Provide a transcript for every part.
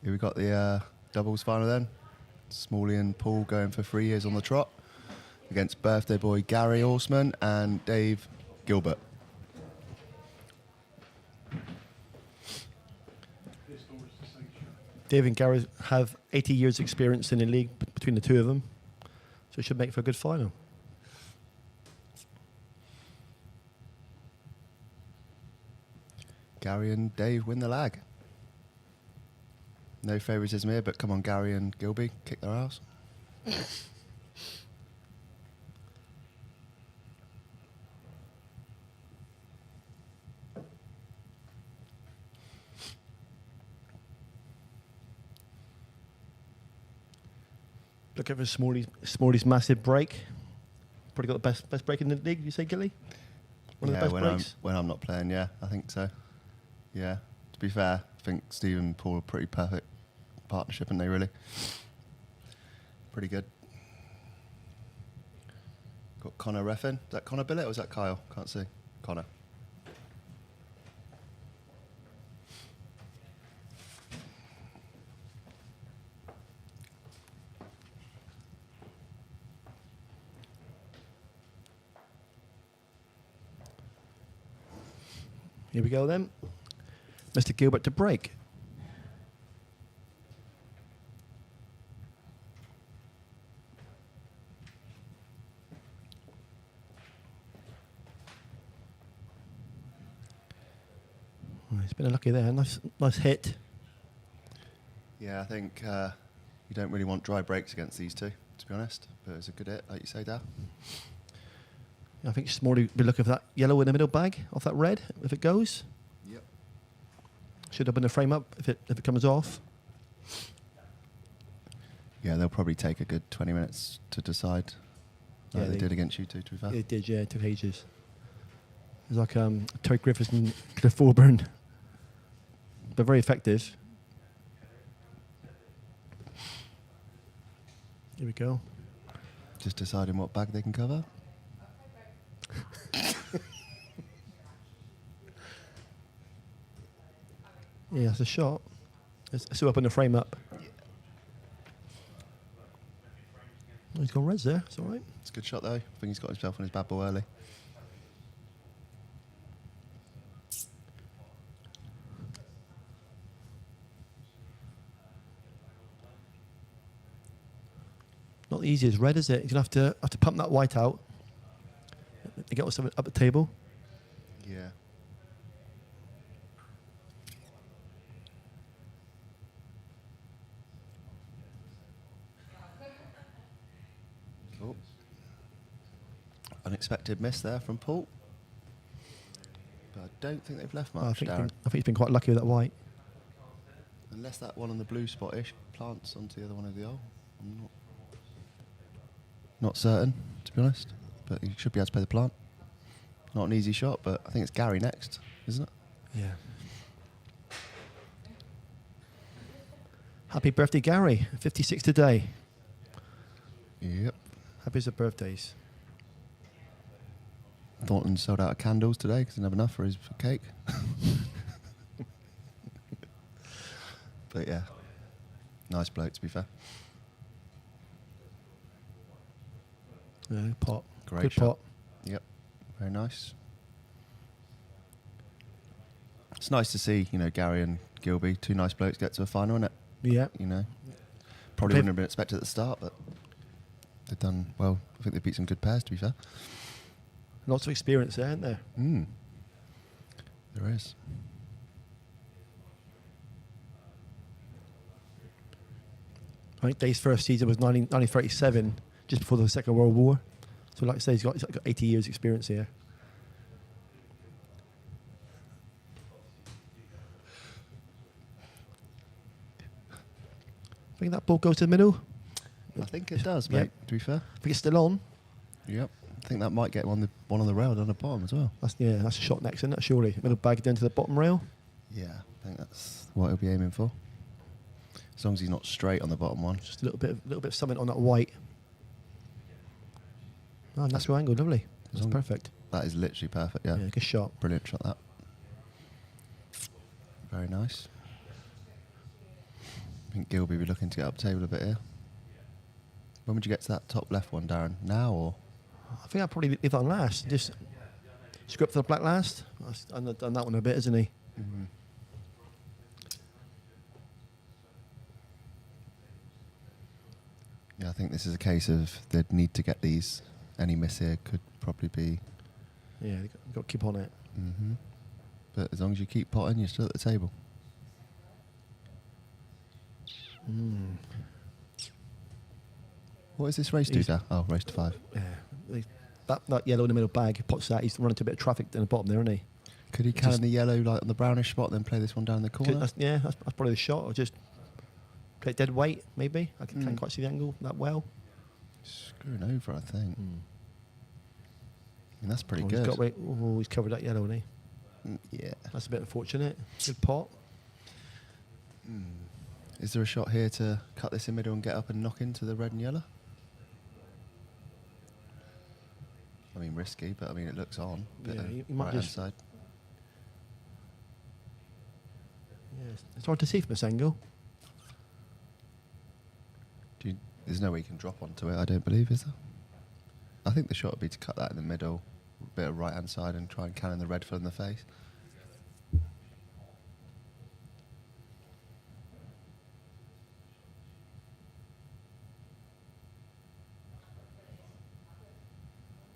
Here we got the doubles final then. Smalley and Paul going for 3 years on the trot against birthday boy Gary Horsman and Dave Gilbert. Dave and Gary have 80 years experience in the league between the two of them, so it should make for a good final. Gary and Dave win the lag. No favouritism here, but come on, Gary and Gilby, kick their ass. Look at Smalley's massive break. Probably got the best break in the league, you say, Gilly? One of the best breaks? When I'm not playing, yeah, I think so. Yeah, to be fair, I think Steve and Paul are pretty perfect partnership, aren't they, really? Pretty good. Got Connor reffing. Is that Connor Billett or is that Kyle? Can't see. Connor. Here we go then. Mr. Gilbert to break. He's been unlucky there. Nice hit. Yeah, I think you don't really want dry breaks against these two, to be honest. But it's a good hit, like you say, Dal. I think Smalley will be looking for that yellow in the middle bag off that red if it goes. Yep. Should open the frame up if it comes off. Yeah, they'll probably take a good 20 minutes to decide. Like they did against you two, to be fair. It did, yeah. It took ages. It was like Terry Griffiths and Cliff Forburn. But very effective. Here we go. Just deciding what bag they can cover. Yeah, that's a shot. Let's still open the frame up. Yeah. Oh, he's gone reds there. It's all right. It's a good shot, though. I think he's got himself on his bad ball early. Not the easiest red, is it? You're going to have to pump that white out to get something up the table. Yeah. Oh. Unexpected miss there from Paul. But I don't think they've left much, Darren. I think he's been quite lucky with that white. Unless that one on the blue spot-ish plants onto the other one of the hole. I'm not certain, to be honest. But he should be able to play the plant. Not an easy shot, but I think it's Gary next, isn't it? Yeah. Happy birthday, Gary. 56 today. Yep. Happy as the birthdays. Thornton sold out of candles today because he didn't have enough for his cake. But yeah, nice bloke, to be fair. Yeah, pot. Great Good shot. pot. Yep, very nice. It's nice to see, Gary and Gilby, two nice blokes, get to a final, isn't it? Yeah. Probably wouldn't have been expected at the start, but they've done well. I think they beat some good pairs, to be fair. Lots of experience there, isn't there? There is. I think Dave's first season was 1937, just before the Second World War. So like I say, he's got 80 years experience here. I think that ball goes to the middle. I think it does, mate, to be fair. I think it's still on. Yep. I think that might get one on the rail down the bottom as well. That's a shot next, isn't it, surely? Middle bag down to the bottom rail. Yeah, I think that's what he'll be aiming for. As long as he's not straight on the bottom one. Just a little bit of something on that white. Oh, natural angle, lovely. That's perfect. That is literally perfect, yeah. Yeah, good shot. Brilliant shot, that. Very nice. I think Gil will be looking to get up the table a bit here. When would you get to that top left one, Darren? Now or? I think I'll probably leave that on last. Just script for the black last. I've done that one a bit, isn't he? Mm-hmm. Yeah, I think this is a case of they'd need to get these. Any miss here could probably be. Yeah, you've got to keep on it. Mm-hmm. But as long as you keep potting, you're still at the table. Mm. What is this race to, Dad? Oh, race to 5. Yeah, that yellow in the middle bag, he pots that. He's running into a bit of traffic in the bottom there, isn't he? Could he cannon the yellow like on the brownish spot, then play this one down the corner? That's probably the shot. Or just play it dead weight, maybe. I can't quite see the angle that well. Screwing over, I think. And that's pretty good. He's got weight. Oh, he's covered that yellow, hasn't he? Yeah. That's a bit unfortunate. Good pot. Is there a shot here to cut this in middle and get up and knock into the red and yellow? I mean, risky, but I mean, it looks on. Yeah, you might right-hand just... side. Yeah, it's hard to see from this angle. There's no way you can drop onto it, I don't believe, is there? I think the shot would be to cut that in the middle, a bit of right-hand side, and try and cannon the red full in the face.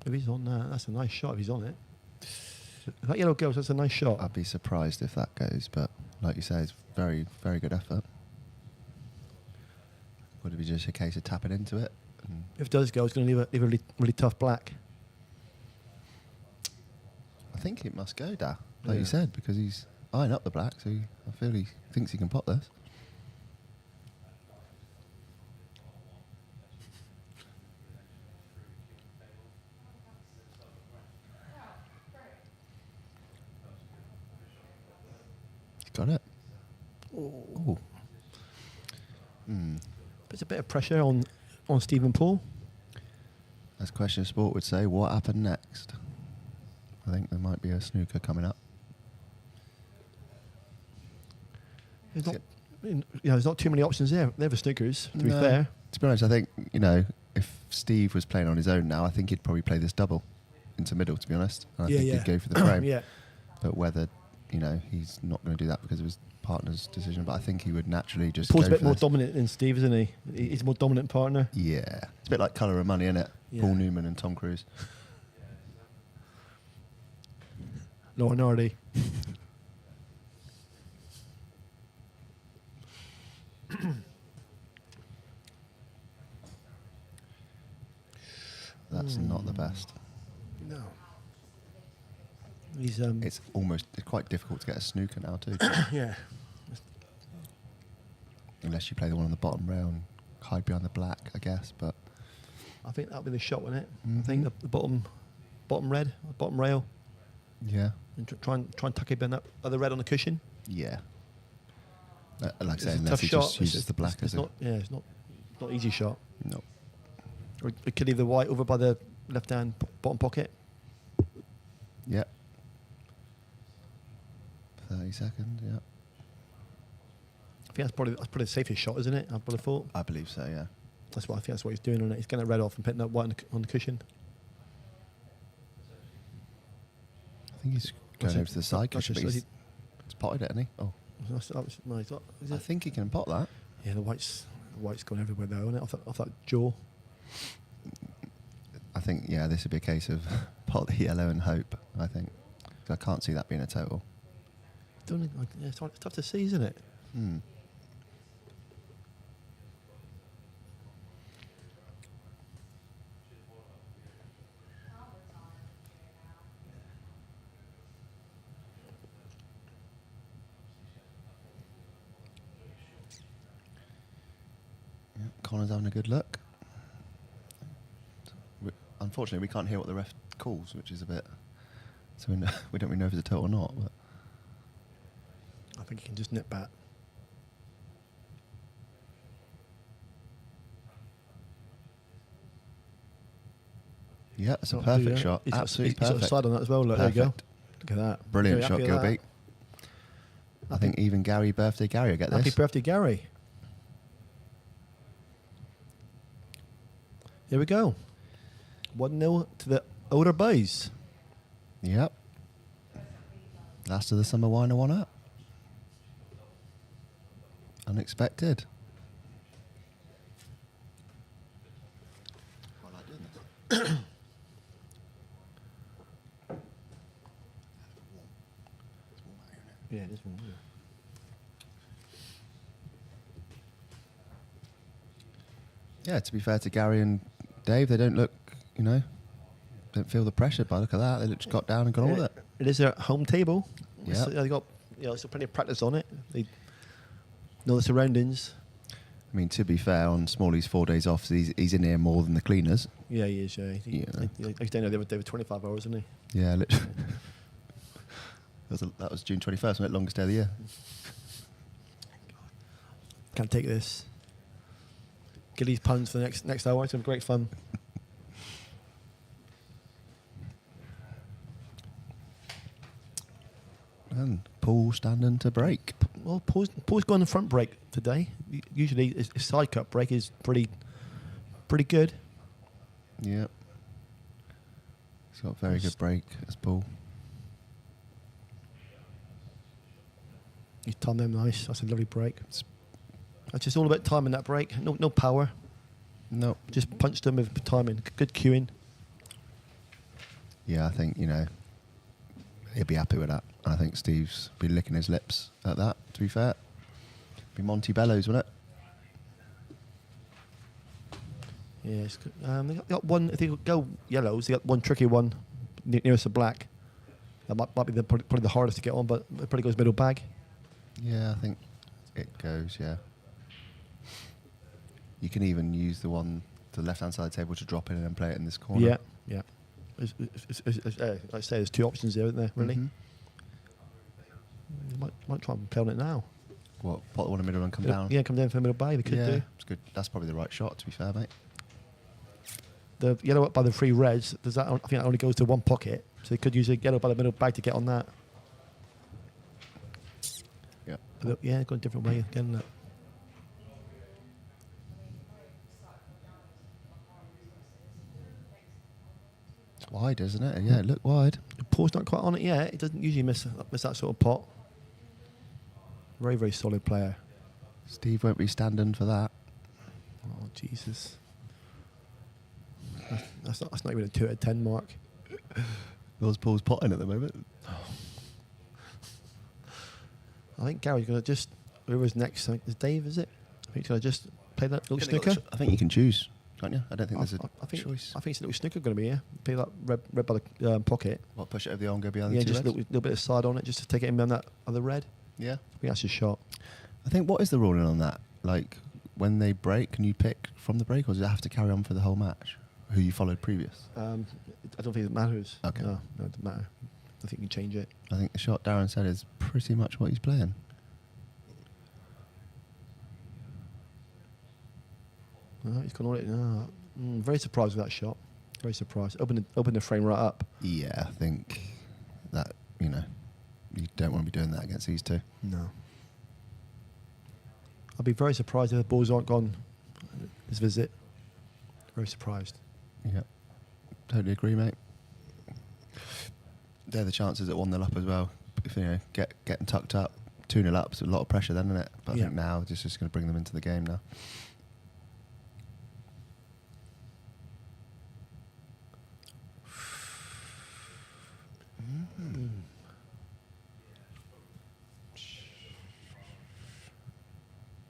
If he's on that, that's a nice shot if he's on it. If that yellow goes, that's a nice shot. I'd be surprised if that goes, but like you say, it's very, very good effort. Would it be just a case of tapping into it? If it does go, it's going to leave a really, really tough black. I think it must go, Da, like you said, because he's eyeing up the black, so I feel he thinks he can pot this. He's got it. Oh. Puts a bit of pressure on Stephen Paul. As Question of Sport would say, what happened next? I think there might be a snooker coming up. There's not too many options there. They're for snookers, to be fair. To be honest, I think, if Steve was playing on his own now, I think he'd probably play this double into middle, to be honest. And I think he'd go for the frame. Yeah. But whether, he's not going to do that because of his partner's decision, but I think he would naturally just Paul's go a bit for more this. dominant than Steve, isn't he? He's a more dominant partner. Yeah. It's a bit like Colour of Money, isn't it? Yeah. Paul Newman and Tom Cruise. Lauren Hardy. That's not the best. No. He's It's quite difficult to get a snooker now too. yeah. Unless you play the one on the bottom rail and hide behind the black, I guess. But I think that'll be the shot, wouldn't it? I think the bottom red, bottom rail, yeah, and try and tuck it behind that other red on the cushion. yeah. Like I It's say, a unless tough he shot. just uses the black It's as not. Yeah, it's not easy shot. No. Or it could leave the white over by the left-hand bottom pocket. Yeah. 30 seconds. Yeah. I think that's probably the safest shot, isn't it? I would have thought. I believe so. Yeah. That's what I think. That's what he's doing on it. He's getting that red off and putting that white on the cushion. I think he's going over to the side cushion, but he's potted it, hasn't he? Oh. I think he can pot that. Yeah, the white's going everywhere though, isn't it? Off that jaw. I think, this would be a case of pot the yellow and hope, I think. 'Cause I can't see that being a total. It's tough to see, isn't it? Yeah, Connor's having a good look. Unfortunately, we can't hear what the ref calls, which is a bit... So we don't really know if it's a total or not. But I think he can just nip back. yeah, it's a perfect shot. Absolutely He's got perfect. a slide on that as well. Look, there you go. Look at that. Brilliant Very shot, happy with Gilbert. I think even Birthday Gary will get Happy this. birthday, Gary. Here we go. 1-0 to the older boys. Yep. Last of the summer winer one up. Unexpected. I like doing this. Yeah, this one. Yeah, to be fair to Gary and Dave, they don't look, don't feel the pressure by the look of that. They just got down and got on with it. It is their home table. Yeah. So they got still plenty of practice on it. They know the surroundings. I mean, to be fair, on Smalley's 4 days off, he's in here more than the cleaners. Yeah, he is. Yeah, he's down there the other day 25 hours, isn't he? Yeah, literally. That was June 21st, wasn't it? Longest day of the year. Can't take this. Gilly's puns for the next hour. It's going to be great fun. And Paul Standen to break. Well, Paul's gone the front break today. Usually his side cut break is pretty good. Yep. He's got a very good break, that's Paul. He's timed them nice. That's a lovely break. It's just all about timing that break. No power. No. Just punched them with timing. Good cueing. Yeah, I think, he'll be happy with that. I think Steve's been licking his lips at that, to be fair. Be Monty Bellows, wouldn't it? Yeah, it's good. They got one, if they go yellows, they got one tricky one nearest the black. That might be probably the hardest to get on, but it probably goes middle bag. Yeah, I think it goes, yeah. You can even use the one to the left-hand side of the table to drop in and then play it in this corner. Yeah. Like I say, there's two options there, isn't there, really? Mm-hmm. You might try and play on it now. What, pot the one in the middle and come down? Yeah, come down for the middle bag. They could do. It's good. That's probably the right shot, to be fair, mate. The yellow up by the three reds, I think that only goes to one pocket, so they could use a yellow by the middle bag to get on that. Yeah. But yeah, got a different way of getting that. It's wide, isn't it? Yeah, it looked wide. Paul's not quite on it yet. It doesn't usually miss that sort of pot. Very, very solid player. Steve won't be standing for that. Oh, Jesus. That's not even a 2 out of 10 mark. There's Paul's potting at the moment. I think Gary's going to just, whoever's next, I think it's Dave, is it? I think he's going to just play that little snooker. I think you can choose, can't you? I don't think there's a choice. I think it's a little snooker going to be here. Play that red by the pocket. What, push it over the arm, go behind Yeah, the two just a reds? little bit of side on it, just to take it in behind that other red. Yeah. I think that's a shot. I think, what is the ruling on that? Like, when they break, can you pick from the break, or does it have to carry on for the whole match? Who you followed previous? I don't think it matters. Okay. No, it doesn't matter. I think you can change it. I think the shot Darryn said is pretty much what he's playing. No, he's gone on it. No. Very surprised with that shot. Very surprised. Open the frame right up. Yeah, I think that, you don't want to be doing that against these two. No. I'd be very surprised if the balls aren't gone this visit. Very surprised. Yeah, totally agree, mate. They're the chances at 1-0 up as well. If getting tucked up, 2-0 up, it's a lot of pressure then, isn't it? But I think now it's just going to bring them into the game now.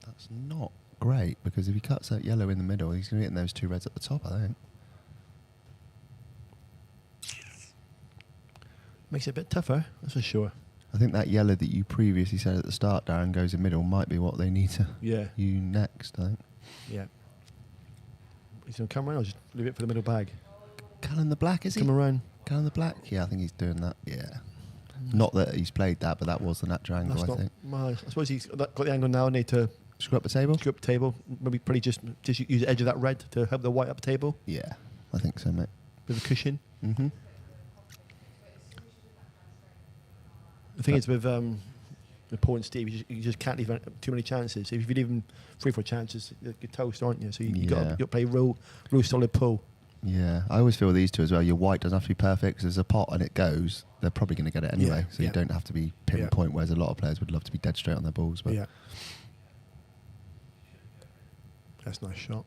That's not great, because if he cuts that yellow in the middle, he's going to get those two reds at the top, I think. Makes it a bit tougher, that's for sure. I think that yellow that you previously said at the start, Darryn, goes in middle, might be what they need to you next, I think. Yeah. He's going to come around or just leave it for the middle bag? Callan the Black, is he? Come around. Callan the Black? Yeah, I think he's doing that, yeah. Not that he's played that, but that was the natural angle, I think. Well, I suppose he's got the angle now, need to screw up the table? Screw up the table. Maybe probably just use the edge of that red to help the white up the table. Yeah, I think so, mate. With a cushion. Mm-hmm. The thing is with With Paul and Steve, you just can't leave too many chances. If you leave them 3-4 chances, you're toast, aren't you? So you got to play real solid pool. Yeah, I always feel with these two as well. Your white doesn't have to be perfect because there's a pot and it goes. They're probably going to get it anyway, so you don't have to be pinpoint. Whereas a lot of players would love to be dead straight on their balls. But that's a nice shot.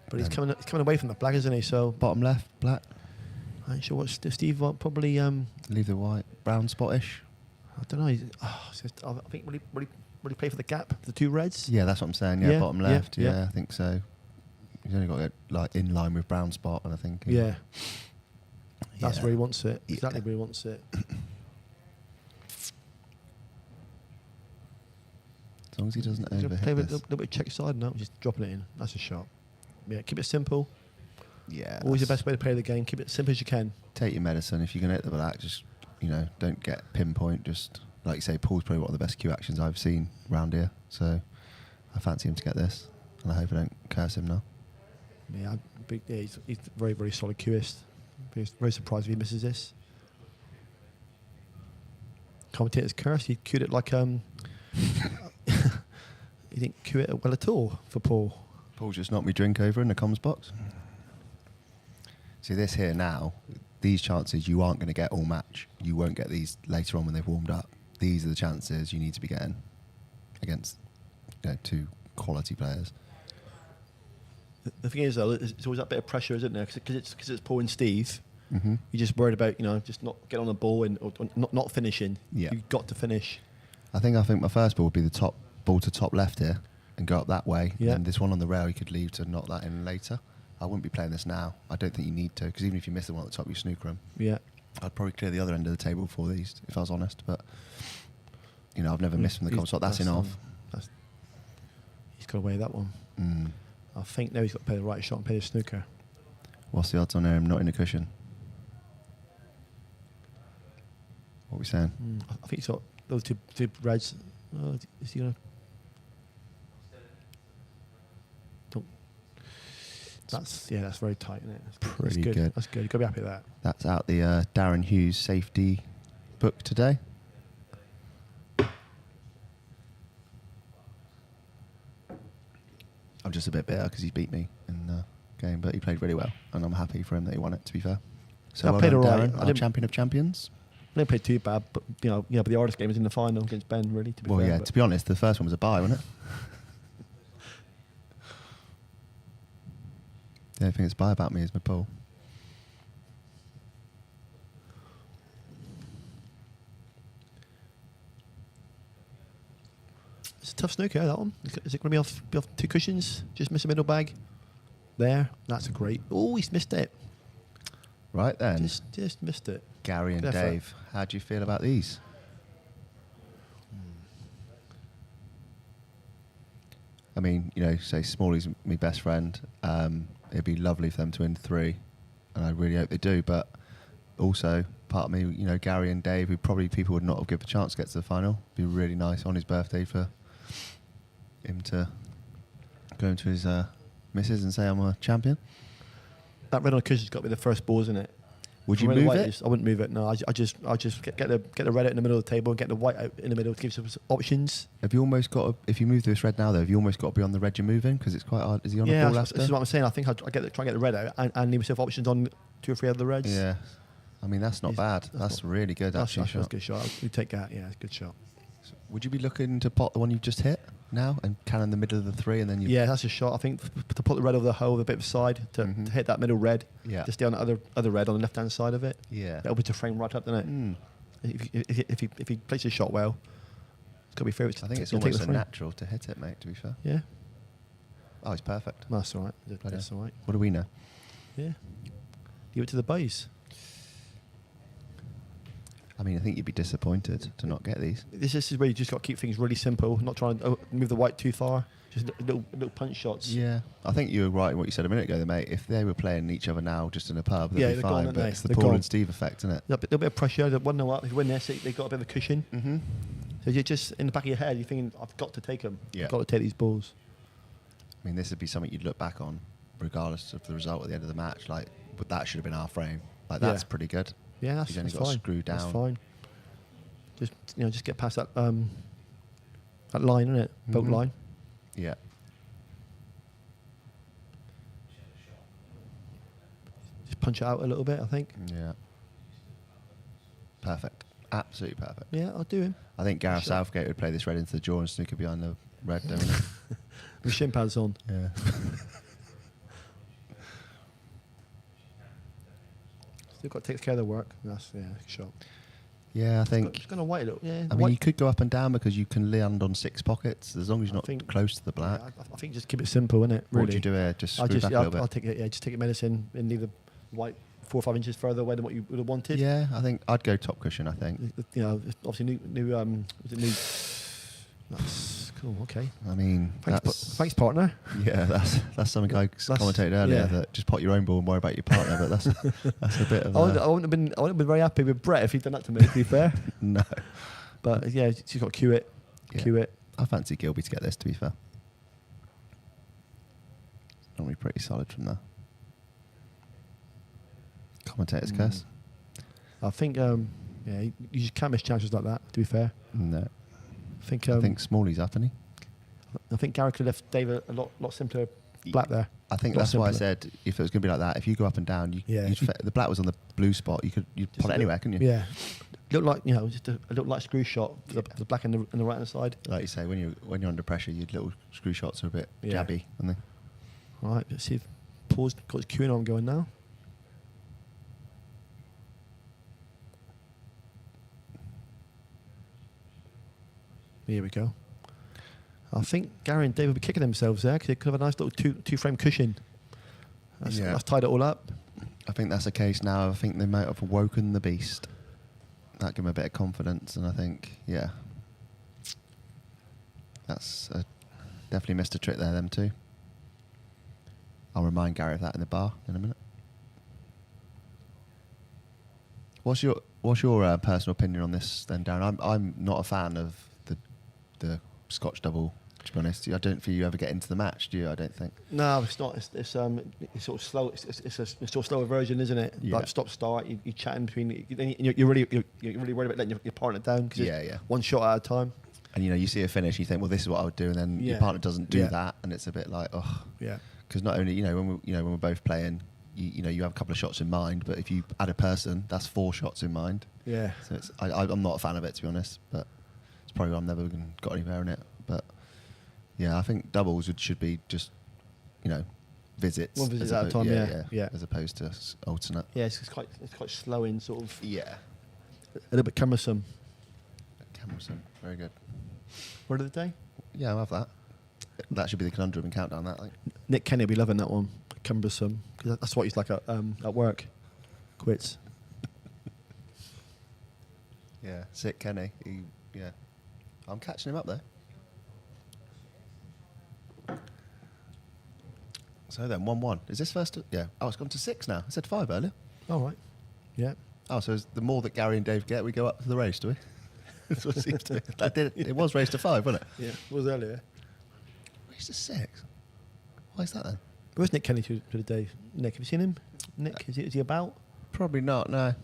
But he's coming away from the black, isn't he? So bottom left, black. I ain't sure what Steve probably leave the white, brown spottish. I don't know. I think will he play for the gap, the two reds? Yeah, that's what I'm saying. Yeah, bottom left. Yeah, I think so. He's only got to get like in line with brown spot, and I think. That's where he wants it. Exactly where he wants it. As long as he doesn't overhit play with this. a little bit of check side now, just dropping it in. That's a shot. Yeah, keep it simple. Yeah. Always the best way to play the game. Keep it simple as you can. Take your medicine. If you're going to hit the black, just, don't get pinpoint. Just, like you say, Paul's probably one of the best cue actions I've seen round here. So I fancy him to get this. And I hope I don't curse him now. Yeah, he's very, very solid cueist. Very surprised if he misses this. Commentator's curse. He cued it like he didn't cue it well at all for Paul. Paul just knocked me drink over in the comms box. See this here now, these chances you aren't going to get all match. You won't get these later on when they've warmed up. These are the chances you need to be getting against two quality players. The thing is, though, it's always that bit of pressure, isn't there? Because it's Paul and Steve. Mm-hmm. You're just worried about, just not getting on the ball and or not finishing. Yeah. You've got to finish. I think my first ball would be the top ball to top left here and go up that way. Yeah. And this one on the rail you could leave to knock that in later. I wouldn't be playing this now. I don't think you need to, because even if you miss the one at the top, you snooker them. Yeah. I'd probably clear the other end of the table for these, if I was honest. But, I've never missed from the comms, so that's in off. He's got away that one. Mm. I think now he's got to play the right shot and play the snooker. What's the odds on him not in a cushion? What are we saying? I think he's got those two reds. Is he gonna? That's very tight, isn't it? Pretty good. That's good. You've got to be happy with that. That's out the Darryn Hughes safety book today. I'm just a bit bitter because he's beat me in the game, but he played really well, and I'm happy for him that he won it, to be fair. So I played all right. Darryn, our champion of champions. I didn't play too bad, but but the hardest game was in the final against Ben, really. To be fair, to be honest, the first one was a bye, wasn't it? The only thing that's bye about me is my pool. It's a tough snooker, that one. Is it going to be off two cushions? Just miss a middle bag. There. That's a great. Oh, he's missed it. Right then. Just missed it. Gary and Dave, how do you feel about these? I mean, say Smalley's my best friend. It'd be lovely for them to win 3, and I really hope they do. But also, part of me, Gary and Dave, who probably people would not have given a chance to get to the final. It'd be really nice on his birthday for him to go into his missus and say, I'm a champion. That red on the cushion's got to be the first ball, isn't it? Would you move it? I wouldn't move it. No, I just get the red out in the middle of the table and get the white out in the middle to give some options. Have you almost got to, if you move this red now though, have you almost got to be on the red you're moving because it's quite hard? Is he on a ball after? This is what I'm saying. I think I try and get the red out and leave myself options on 2 or 3 other reds. Yeah, I mean that's not bad. That's really good. That's a good shot. We take that. Yeah, it's a good shot. So would you be looking to pot the one you've just hit now and cannon the middle of the 3 and then you? Yeah, that's a shot. I think to put the red over the hole with a bit of side to hit that middle red. Yeah. To stay on the other red on the left hand side of it. Yeah. That'll be to frame right up, doesn't it? If he plays his shot well, it's got to be fair. I think it's almost a natural to hit it, mate. To be fair. Yeah. Oh, it's perfect. That's all right. That's all right. What do we know? Yeah. Give it to the base. I mean, I think you'd be disappointed to not get these. This is where you just got to keep things really simple, not trying to move the white too far. Just little punch shots. Yeah, I think you were right in what you said a minute ago, mate. If they were playing each other now just in a pub, they'd be fine. But it's the Paul and Steve effect, isn't it? A little bit of pressure. They're 1-0 up. If you win this, they've got a bit of a cushion. Mm-hmm. So you're just in the back of your head, you're thinking, I've got to take them. Yeah. I've got to take these balls. I mean, this would be something you'd look back on, regardless of the result at the end of the match. Like, but that should have been our frame. Like, that's pretty good. Yeah, He's only got to screw down. That's fine. Just get past that that line, isn't it? Boat line. Yeah. Just punch it out a little bit, I think. Yeah. Perfect. Absolutely perfect. Yeah, I'll do him. I think Gareth Southgate would play this red into the jaw and snooker behind the red, don't he? With shin pads on. Yeah. Still got to take care of the work. That's shot. Yeah, I think. It's going to white a little. Yeah. I mean, you could go up and down because you can land on 6 pockets as long as you're not close to the black. Yeah, I think just keep it simple, innit? Really. What would you do here? Just screw back a little bit? I'll take it. Yeah, just take your medicine and leave the white 4 or 5 inches further away than what you would have wanted. Yeah, I think I'd go top cushion. I think. Obviously new. Was it new? That's cool. Okay. I mean, thanks, partner. Yeah, that's something I commentated earlier. That just pot your own ball and worry about your partner. But that's a bit of. I wouldn't have been very happy with Brett if he'd done that to me. To be fair. No. But yeah, she's got to cue it. Yeah. Cue it. I fancy Gilby to get this. To be fair, normally pretty solid from there. Commentator's curse. I think you just can't miss chances like that. To be fair. No. I think Smalley's up, isn't he? I think Gareth could have left David a lot simpler black there. I think that's why I said if it was going to be like that, if you go up and down, the black was on the blue spot. You'd pot it anywhere, couldn't you? Yeah, looked like just a little light screw shot for the black and the right hand side. Like you say, when you're under pressure, your little screw shots are a bit jabby, aren't they? Right, let's see if Paul's got his queuing on going now. Here we go. I think Gary and Dave will be kicking themselves there because they could have a nice little two-frame cushion. That's tied it all up. I think that's the case now. I think they might have awoken the beast. That give them a bit of confidence, and I think, that's definitely missed a trick there, them two. I'll remind Gary of that in the bar in a minute. What's your personal opinion on this then, Darren? I'm not a fan of the Scotch double, to be honest. I don't feel you ever get into the match, do you? I don't think. No, it's not. It's sort of slow. It's a sort of slower version, isn't it? Yeah. Like stop start. You're chatting between. You're really worried about letting your partner down because one shot at a time. And you see a finish, you think, well, this is what I would do, and then your partner doesn't do that, and it's a bit like, oh, yeah. Because not only when we're both playing, you have a couple of shots in mind, but if you add a person, that's 4 shots in mind. Yeah. So I'm not a fan of it, to be honest, but. Probably I'm never got anywhere in it, but I think doubles should be just visits. One visit at a time, yeah, as opposed to alternate. Yeah, it's quite slow in sort of. Yeah, a little bit cumbersome. Very good. Word of the day? Yeah, I'll have that. That should be the conundrum and countdown. That Nick Kenny will be loving that one. Cumbersome, because that's what he's like at work. Quits. Yeah, sick Kenny. I'm catching him up there. So then, 1-1. Is this first? Yeah. Oh, it's gone to 6 now. I said 5 earlier. All right. Yeah. Oh, so the more that Gary and Dave get, we go up to the race, do we? That's what it seems to be. It was raised to 5, wasn't it? Yeah, it was earlier. Raised to 6. Why is that then? Where's Nick Kenny to the day? Nick, have you seen him? Nick, is he about? Probably not. No.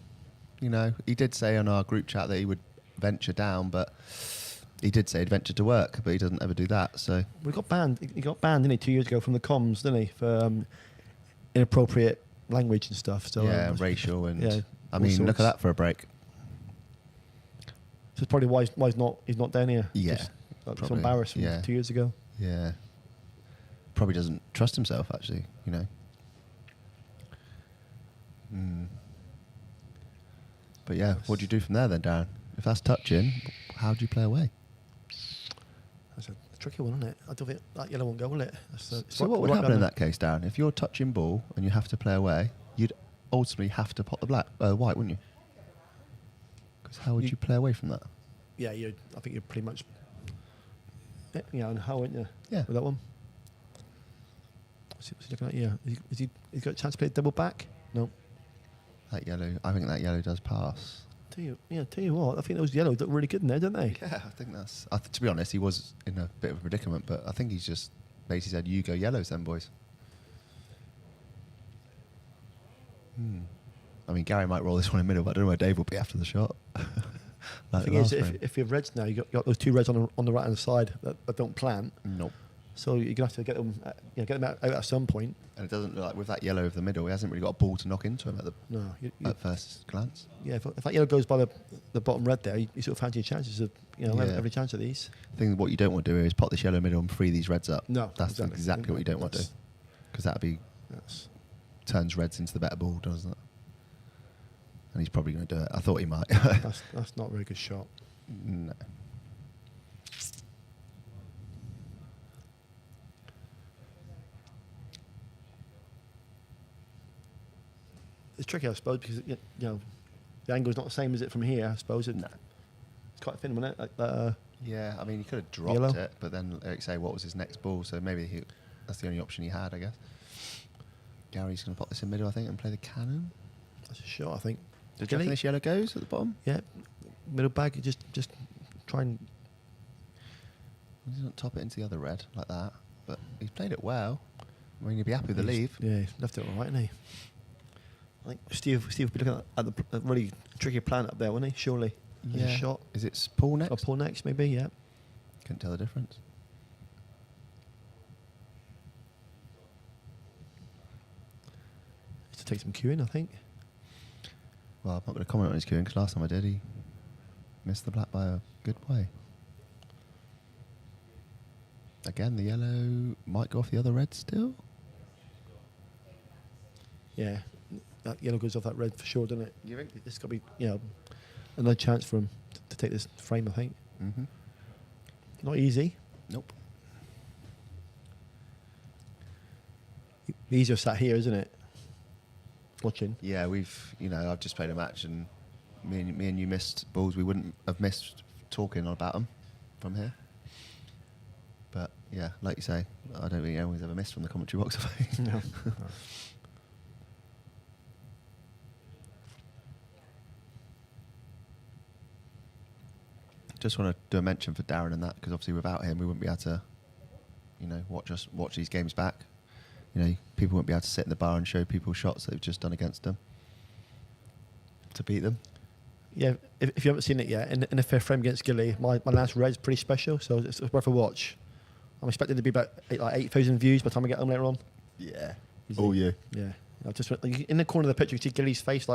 He did say on our group chat that he would venture down, but. He did say he'd venture to work, but he doesn't ever do that. So he got banned. He got banned, didn't he, 2 years ago from the comms, didn't he, for inappropriate language and stuff. So racial and I mean, look at that for a break. So it's probably why he's not down here. Yeah, just embarrassed from 2 years ago. Yeah, probably doesn't trust himself actually. But what do you do from there then, Darren? If that's touching, how do you play away? That's a tricky one, isn't it? I don't think that yellow won't go, will it? So what would happen in that case, Darren? If you're touching ball and you have to play away, you'd ultimately have to pot the white, wouldn't you? Because how would you play away from that? Yeah, I think you're pretty much on how, aren't you? Yeah. With that one. What's he looking at? Yeah. He's got a chance to play double back? No. That yellow, I think that yellow does pass. Tell you what, I think those yellows look really good in there, don't they? Yeah, I think that's. To be honest, he was in a bit of a predicament, but I think he's just basically said, "You go yellows, then, boys." I mean, Gary might roll this one in the middle, but I don't know where Dave will be after the shot. Like The thing is, if you have reds now, you got those 2 reds on the right hand side that don't plant. Nope. So you're gonna have to get them, get them out at some point. And it doesn't look like with that yellow over the middle, he hasn't really got a ball to knock into him at first glance. Yeah, if that yellow goes by the bottom red there, you sort of fancy your chances of every chance of these. I think what you don't want to do here is pot this yellow middle and free these reds up. No, that's exactly what you don't want to do, because that'd be turns reds into the better ball, doesn't it? And he's probably going to do it. I thought he might. that's not a very good shot. No. It's tricky, I suppose, because the angle's not the same as it from here. I suppose it's quite thin, wasn't it? Yeah, I mean, he could have dropped yellow. it, but then Eric say what was his next ball, so maybe that's the only option he had, I guess. Gary's going to pop this in middle, I think, and play the cannon. That's a shot, I think. Did you reckon this yellow goes at the bottom? Yeah, middle bag. Just try and. He doesn't top it into the other red like that, but he's played it well. I mean, you'd be happy with the leave. Yeah, he's left it all right, hasn't he? I think Steve would be looking at the really tricky plan up there, wouldn't he? Surely. Yeah. His shot. Is it Paul next? Or Paul next, maybe. Yeah. Couldn't tell the difference. To take some cueing, I think. Well, I'm not going to comment on his queuing because last time I did, he missed the black by a good way. Again, the yellow might go off the other red still. Yeah, that yellow goes off that red for sure, doesn't it? You think? It's got to be, another chance for him to take this frame, I think. Mm-hmm. Not easy. Nope. Easier sat here, isn't it? Watching. Yeah, I've just played a match and me and you missed balls we wouldn't have missed talking about them from here. But yeah, like you say, I don't think anyone's ever missed from the commentary box. No. Just want to do a mention for Darryn and that, because obviously without him we wouldn't be able to, watch these games back. People wouldn't be able to sit in the bar and show people shots they've just done against them to beat them. Yeah, if you haven't seen it yet, in the fifth frame against Gilly, my last red's pretty special, so it's worth a watch. I'm expecting to be about 8,000 views by the time I get home later on. Yeah. All you. Yeah. I just in the corner of the picture, you see Gilly's face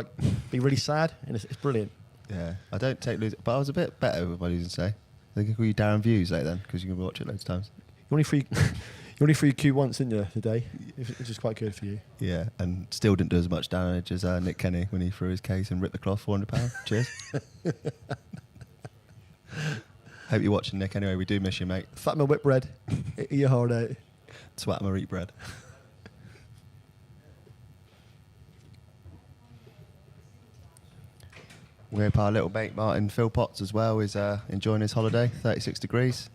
be really sad, and it's brilliant. Yeah. I don't take losing, but I was a bit better with my losing today. They can call you Darryn Hughes later then, because you can watch it loads of times. You only free Q once, didn't you, today? Which is quite good for you. Yeah, and still didn't do as much damage as Nick Kenny when he threw his case and ripped the cloth, £400. Cheers. Hope you're watching, Nick. Anyway, we do miss you, mate. Fatima whip bread. Eat your heart out. Twat or eat bread. We hope our little mate Martin Phil Potts as well is enjoying his holiday, 36 degrees.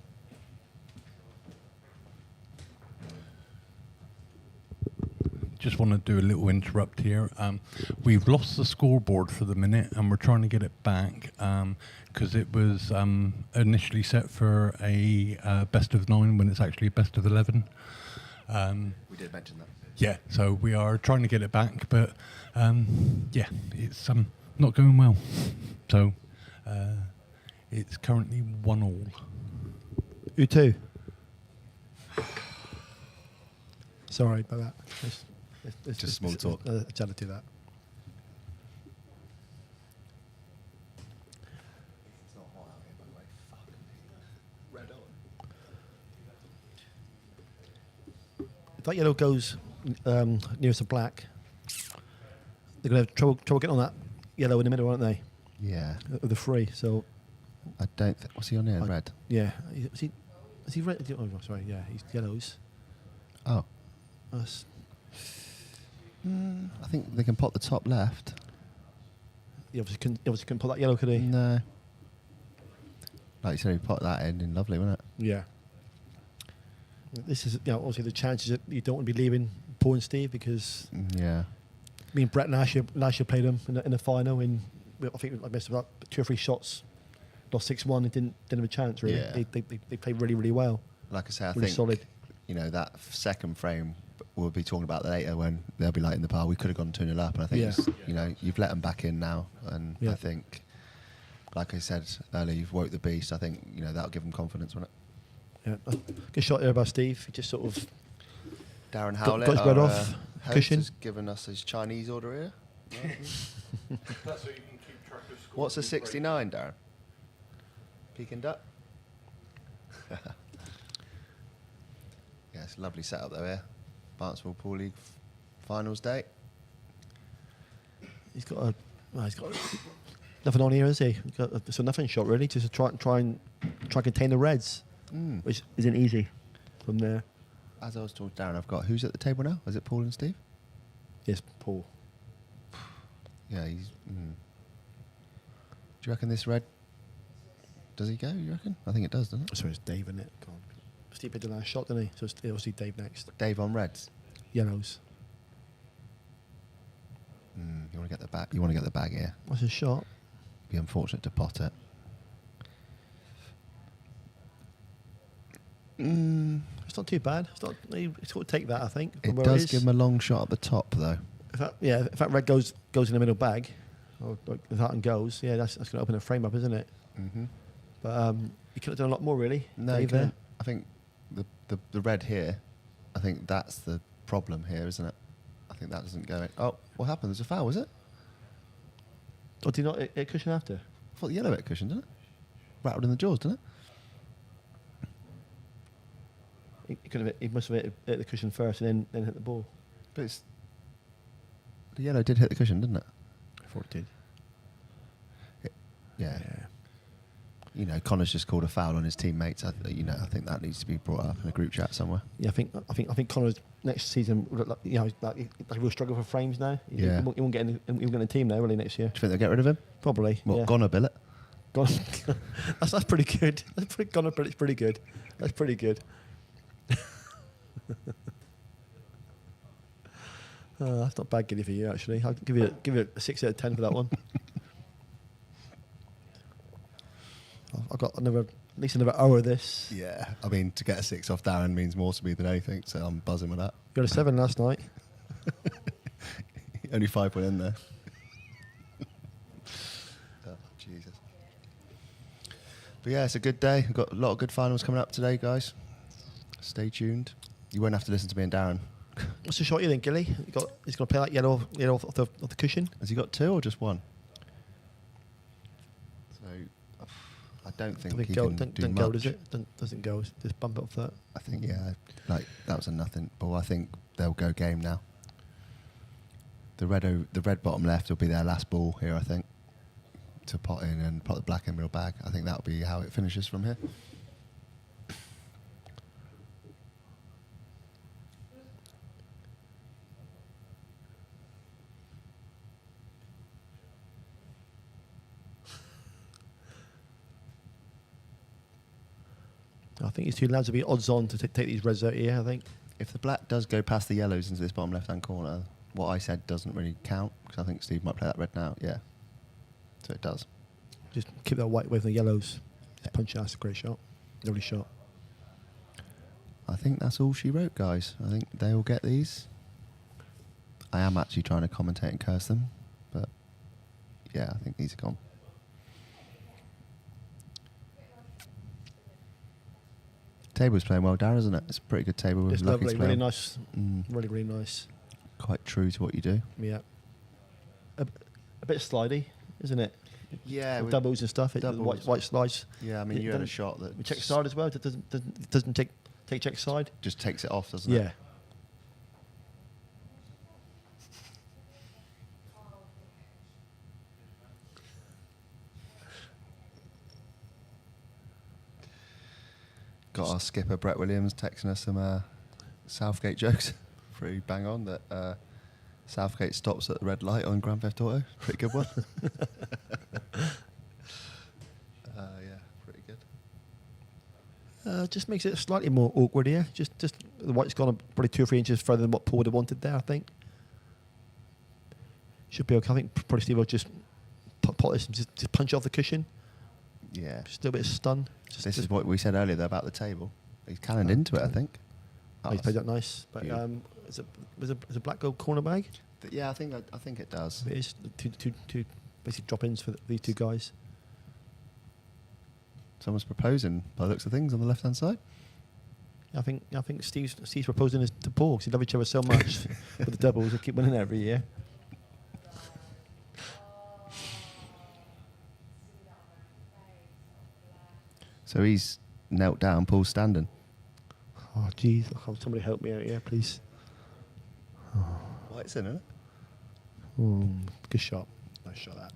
Just want to do a little interrupt here. We've lost the scoreboard for the minute and we're trying to get it back because it was initially set for a best of 9 when it's actually a best of 11. We did mention that. Yeah, so we are trying to get it back, but it's not going well. So it's currently 1-1. You too. Sorry about that. It's just small talk. It's added to that. It's not hot out here, by the way. Fuck me. Red on. If that yellow goes nearest to black, they're going to have trouble getting on that yellow in the middle, aren't they? Yeah. Of the free. So I don't think. What's he on here? Red. yeah. Is he red? Oh, sorry. Yeah, he's yellows. Oh. Us. I think they can pot the top left. He obviously couldn't put that yellow, could he? No. Like you said, he pot that in lovely, wasn't it? Yeah. This is obviously the chances that you don't want to be leaving Paul and Steve because Yeah. me and Brett last year played them in the final and I think I missed about 2 or 3 shots, lost 6-1 and didn't have a chance really. Yeah. They played really, really well. Like I say, I Really think solid. That second frame we'll be talking about later when they'll be like in the bar. We could have gone 2-0 up, and I think Yeah. you've let them back in now, and Yeah. I think like I said earlier, you've woke the beast. I think, you know, that'll give them confidence, won't it? Yeah. Good shot there by Steve. He just sort of Darryn got Howlett, his bread our, off host, cushion. has given us his Chinese order here. That's so you can keep track of scores. What's a 69, Darren? Peking duck? Yeah, it's a lovely setup though here. Barnstaple Pool League finals day. He's got nothing on here, has he? So nothing shot really. Just to try and contain the reds, which isn't easy from there. As I was talking to Darren, I've got who's at the table now? Is it Paul and Steve? Yes, Paul. Yeah, he's. Do you reckon this red? Does he go? You reckon? I think it does, doesn't it? So it's Dave in it. Go on. Steve did the last shot, didn't he? So it's obviously Dave next. Dave on reds. Yellows. You want to get the bag? You want to get the bag here? What's his shot? Be unfortunate to pot it. It's not too bad. It's not. It's got to take that, I think. It from where does is. give him a long shot at the top, though. If that red goes in the middle bag, or like if that one goes, yeah, that's going to open a frame up, isn't it? Mm-hmm. But he could have done a lot more, really. No, Dave there. I think the red here. I think that's the problem here, isn't it? I think that doesn't go in. Oh, what happened? There's a foul, was it? Or did he not hit cushion after? I thought the yellow hit cushion, didn't it? Rattled in the jaws, didn't it? He must have hit the cushion first and then hit the ball. But the yellow did hit the cushion, didn't it? I thought it did. Yeah. You know, Connor's just called a foul on his teammates. I think that needs to be brought up in a group chat somewhere. Yeah, I think Connor's next season, like a real struggle for frames now. He won't get in the team now, really, next year. Do you think they'll get rid of him? Probably. What, yeah. Gonner Billet? That's pretty good. Connor Billet's pretty good. That's pretty good. That's not bad, Gilly, for you actually. I'll give you a 6 out of 10 for that one. I've got at least another hour of this. Yeah, I mean, to get a 6 off Darren means more to me than anything, so I'm buzzing with that. You got a 7 last night. Only 5 went in there. Oh, Jesus. But yeah, it's a good day. We've got a lot of good finals coming up today, guys. Stay tuned. You won't have to listen to me and Darren. What's the shot you think, Gilly? He's going to play that yellow off the cushion. Has he got 2 or just 1? So I don't think he can do don't much. go, does it? Doesn't go. Just bump it off that. I think, yeah, like that was a nothing ball. I think they'll go game now. The red bottom left will be their last ball here, I think, to pot in and pot the black in real bag. I think that'll be how it finishes from here. I think these two lads will be odds on to take these reds out here, I think. If the black does go past the yellows into this bottom left-hand corner, what I said doesn't really count, because I think Steve might play that red now. Yeah. So it does. Just keep that white away from the yellows. Just punch it. That's a great shot. Lovely shot. I think that's all she wrote, guys. I think they will get these. I am actually trying to commentate and curse them, but yeah, I think these are gone. Table's playing well, Darren, isn't it? It's a pretty good table. It's Lucky's lovely, playing. really nice. Really, really nice. Quite true to what you do. Yeah. A bit slidey, isn't it? Yeah, with doubles and stuff. doubles. White slides. Yeah, I mean, you had a shot that We check side as well. It doesn't take check side. just takes it off, doesn't it? Yeah. Got our skipper Brett Williams texting us some Southgate jokes. Pretty bang on that. Southgate stops at the red light on Grand Theft Auto. Pretty good one. Yeah, pretty good. Just makes it slightly more awkward here. Just the white's gone probably 2 or 3 inches further than what Paul would have wanted there, I think. Should be okay. I think probably Steve will just pot this and just punch off the cushion. Yeah. Just a little bit of stun. This is what we said earlier though about the table. He's cannoned into it, I think. He's played that nice. But is a black gold corner bag? Yeah, I think it does. It is two basically drop-ins for these two guys. Someone's proposing by the looks of things on the left-hand side. I think Steve's proposing this to Paul because they love each other so much with the doubles. They keep winning every year. So he's knelt down. Paul's standing. Oh, jeez. Somebody help me out here, please. White's in, isn't it? Good shot. Nice shot, that.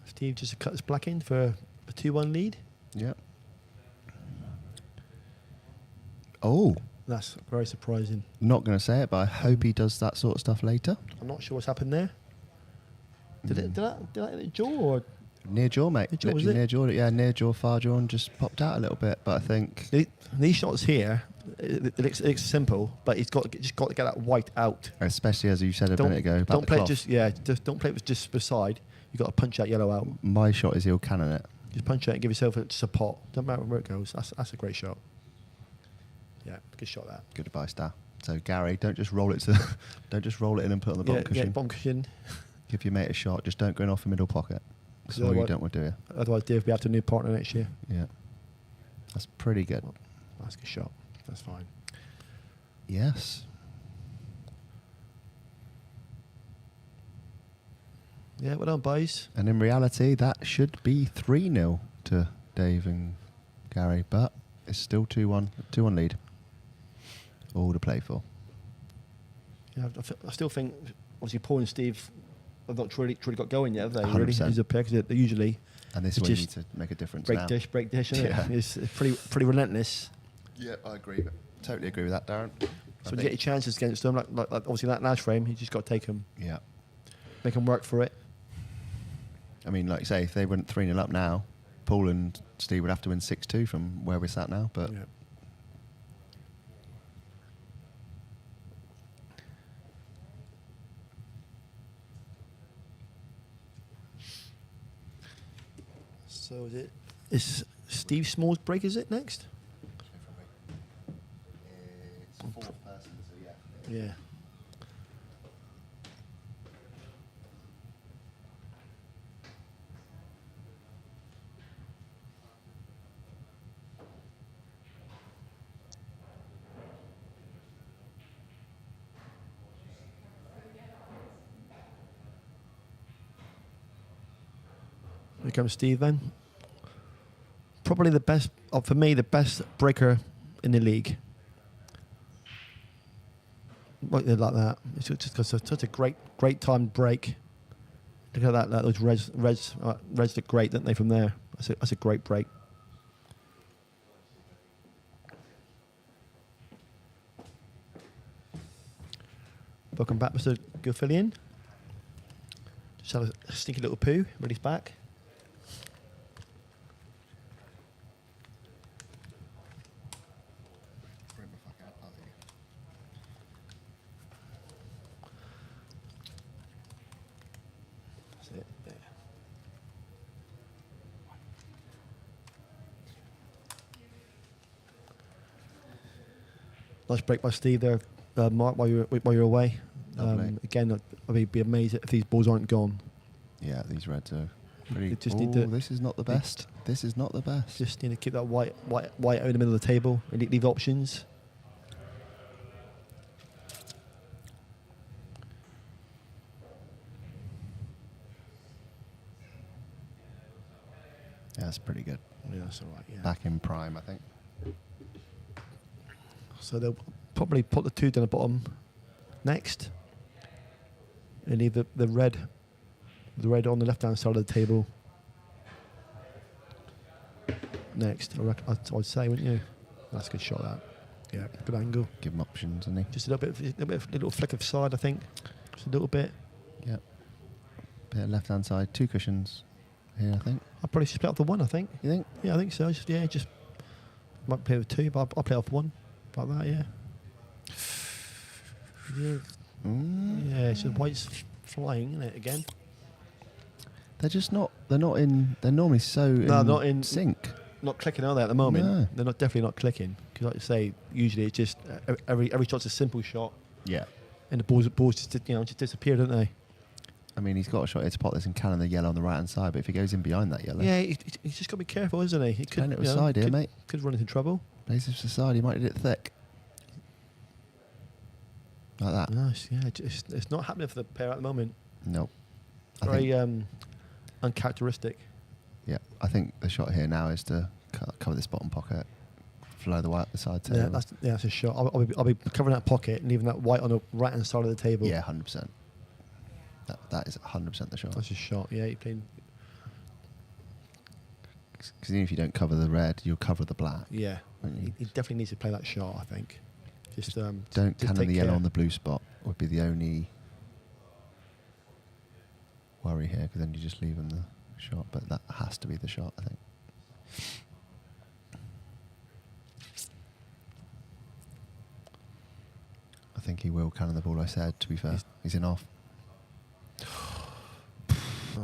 Steve just cut his black in for a 2-1 lead. Yep. Oh, That's very surprising. not going to say it, but I hope he does that sort of stuff later. I'm not sure what's happened there. Did that hit the jaw or Near jaw, mate. Near jaw, was Literally it? near jaw. Yeah, near jaw, far jaw, and just popped out a little bit. But I think these shots here? It looks simple, but he's just got to get that white out. especially as you said a minute ago about Don't the play cloth. just don't play it just beside. You got to punch that yellow out. My shot is he'll cannon it. Just punch it and give yourself just a pot. Doesn't matter where it goes. That's a great shot. Yeah, good shot that. Good advice, Dar. So Gary, don't just roll it in and put it on the bottom cushion. Yeah, bottom cushion. Give your mate a shot. Just don't go in off the middle pocket. That's So all you what- don't want to do. Otherwise, Dave will be after a new partner next year. Yeah, that's pretty good. That's a good shot. That's fine. Yes. Yeah, well done, boys. And in reality, that should be 3-0 to Dave and Gary, but it's still 2-1 lead. All to play for. Yeah, I still think, obviously, Paul and Steve have not truly got going yet, have they? Really, 100%. as a pair, because they usually And this It's is when you need just to make a difference break now. dish, isn't Yeah. it? It's pretty relentless. Yeah, I agree. Totally agree with that, Darren. So when you get your chances against them, like obviously that last frame, you just got to take them, Yeah. make them work for it. I mean, like you say, if they went 3-0 up now, Paul and Steve would have to win 6-2 from where we're sat now. But Yeah. So is Steve Small's break, is it next? it's fourth person, so yeah. Yeah. Here comes Steve then. Probably the best, for me, the best breaker in the league. Like that. It's just got such a great timed break. Look at that. Those reds look great, don't they? From there, that's a great break. Welcome back, Mr. Gilfillan. Just had a stinky little poo, but he's back. That's it. There. Nice break by Steve there, Mark, while you're away. Lovely. Again, I'd be amazed if these balls aren't gone. Yeah, these reds are pretty. They just need to- this is not the best. This is not the best. Just need to keep that white out in the middle of the table and leave options. Yeah, that's pretty good. Yeah, that's all right. Yeah. Back in prime, I think. So they'll probably put the two down the bottom next, and leave the red on the left hand side of the table next. I'd say, wouldn't you? That's a good shot. That. Yeah, good angle. Give him options, isn't he? Just a little flick of side, I think. Just a little bit. Yeah. Bit of left-hand side, 2 cushions here, I think. I'll probably split off the one, I think. You think? Yeah, I think so. Just might play with 2, but I'll play off 1. Like that, yeah. Yeah, yeah, so white's flying, isn't it, again? They're just not. They're not in. They're normally so. Not in sync. Not clicking, are they, at the moment? No. They're definitely not clicking. Because like you say, usually it's just every shot's a simple shot, Yeah. and the balls just disappear, don't they? I mean, he's got a shot here to pot this and cannon the yellow on the right hand side, but if he goes in behind that yellow, Yeah, he's just got to be careful, isn't he? He could, playing it with side here, mate. Could run into trouble. Plays it to the side, he might hit it thick. Like that. No, it's not happening for the pair at the moment. Nope. Very uncharacteristic. Yeah, I think the shot here now is to cover this bottom pocket, flow the white up the side table. Yeah, that's a shot. I'll be covering that pocket and leaving that white on the right hand side of the table. Yeah, 100%. That is 100% the shot. That's a shot. Yeah, you're playing. Because even if you don't cover the red, you'll cover the black. Yeah, won't you? he definitely needs to play that shot. I think. Just don't just cannon take the yellow care. on the blue spot would be the only worry here, because then you just leave him the shot. But that has to be the shot, I think. I think he will cannon the ball. I said, to be fair, he's in off.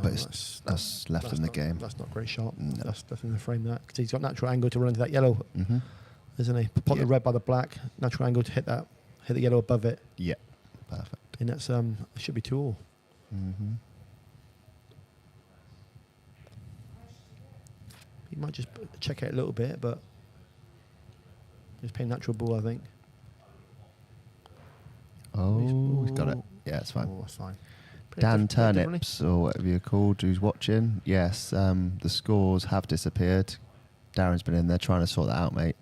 But that's left in the game. That's not a great shot. No. That's definitely the frame that, because he's got natural angle to run into that yellow, Mm-hmm. isn't he? Put Yeah. the red by the black, natural angle to hit the yellow above it, Yeah, perfect. and that's it should be 2 all. Mm-hmm. He might just check it a little bit, but he's playing natural ball, I think. Oh, he's got it. Yeah, it's fine. Oh, that's fine. Dan Play it differently. Turnips, or whatever you're called, who's watching. Yes, the scores have disappeared. Darren's been in there trying to sort that out, mate.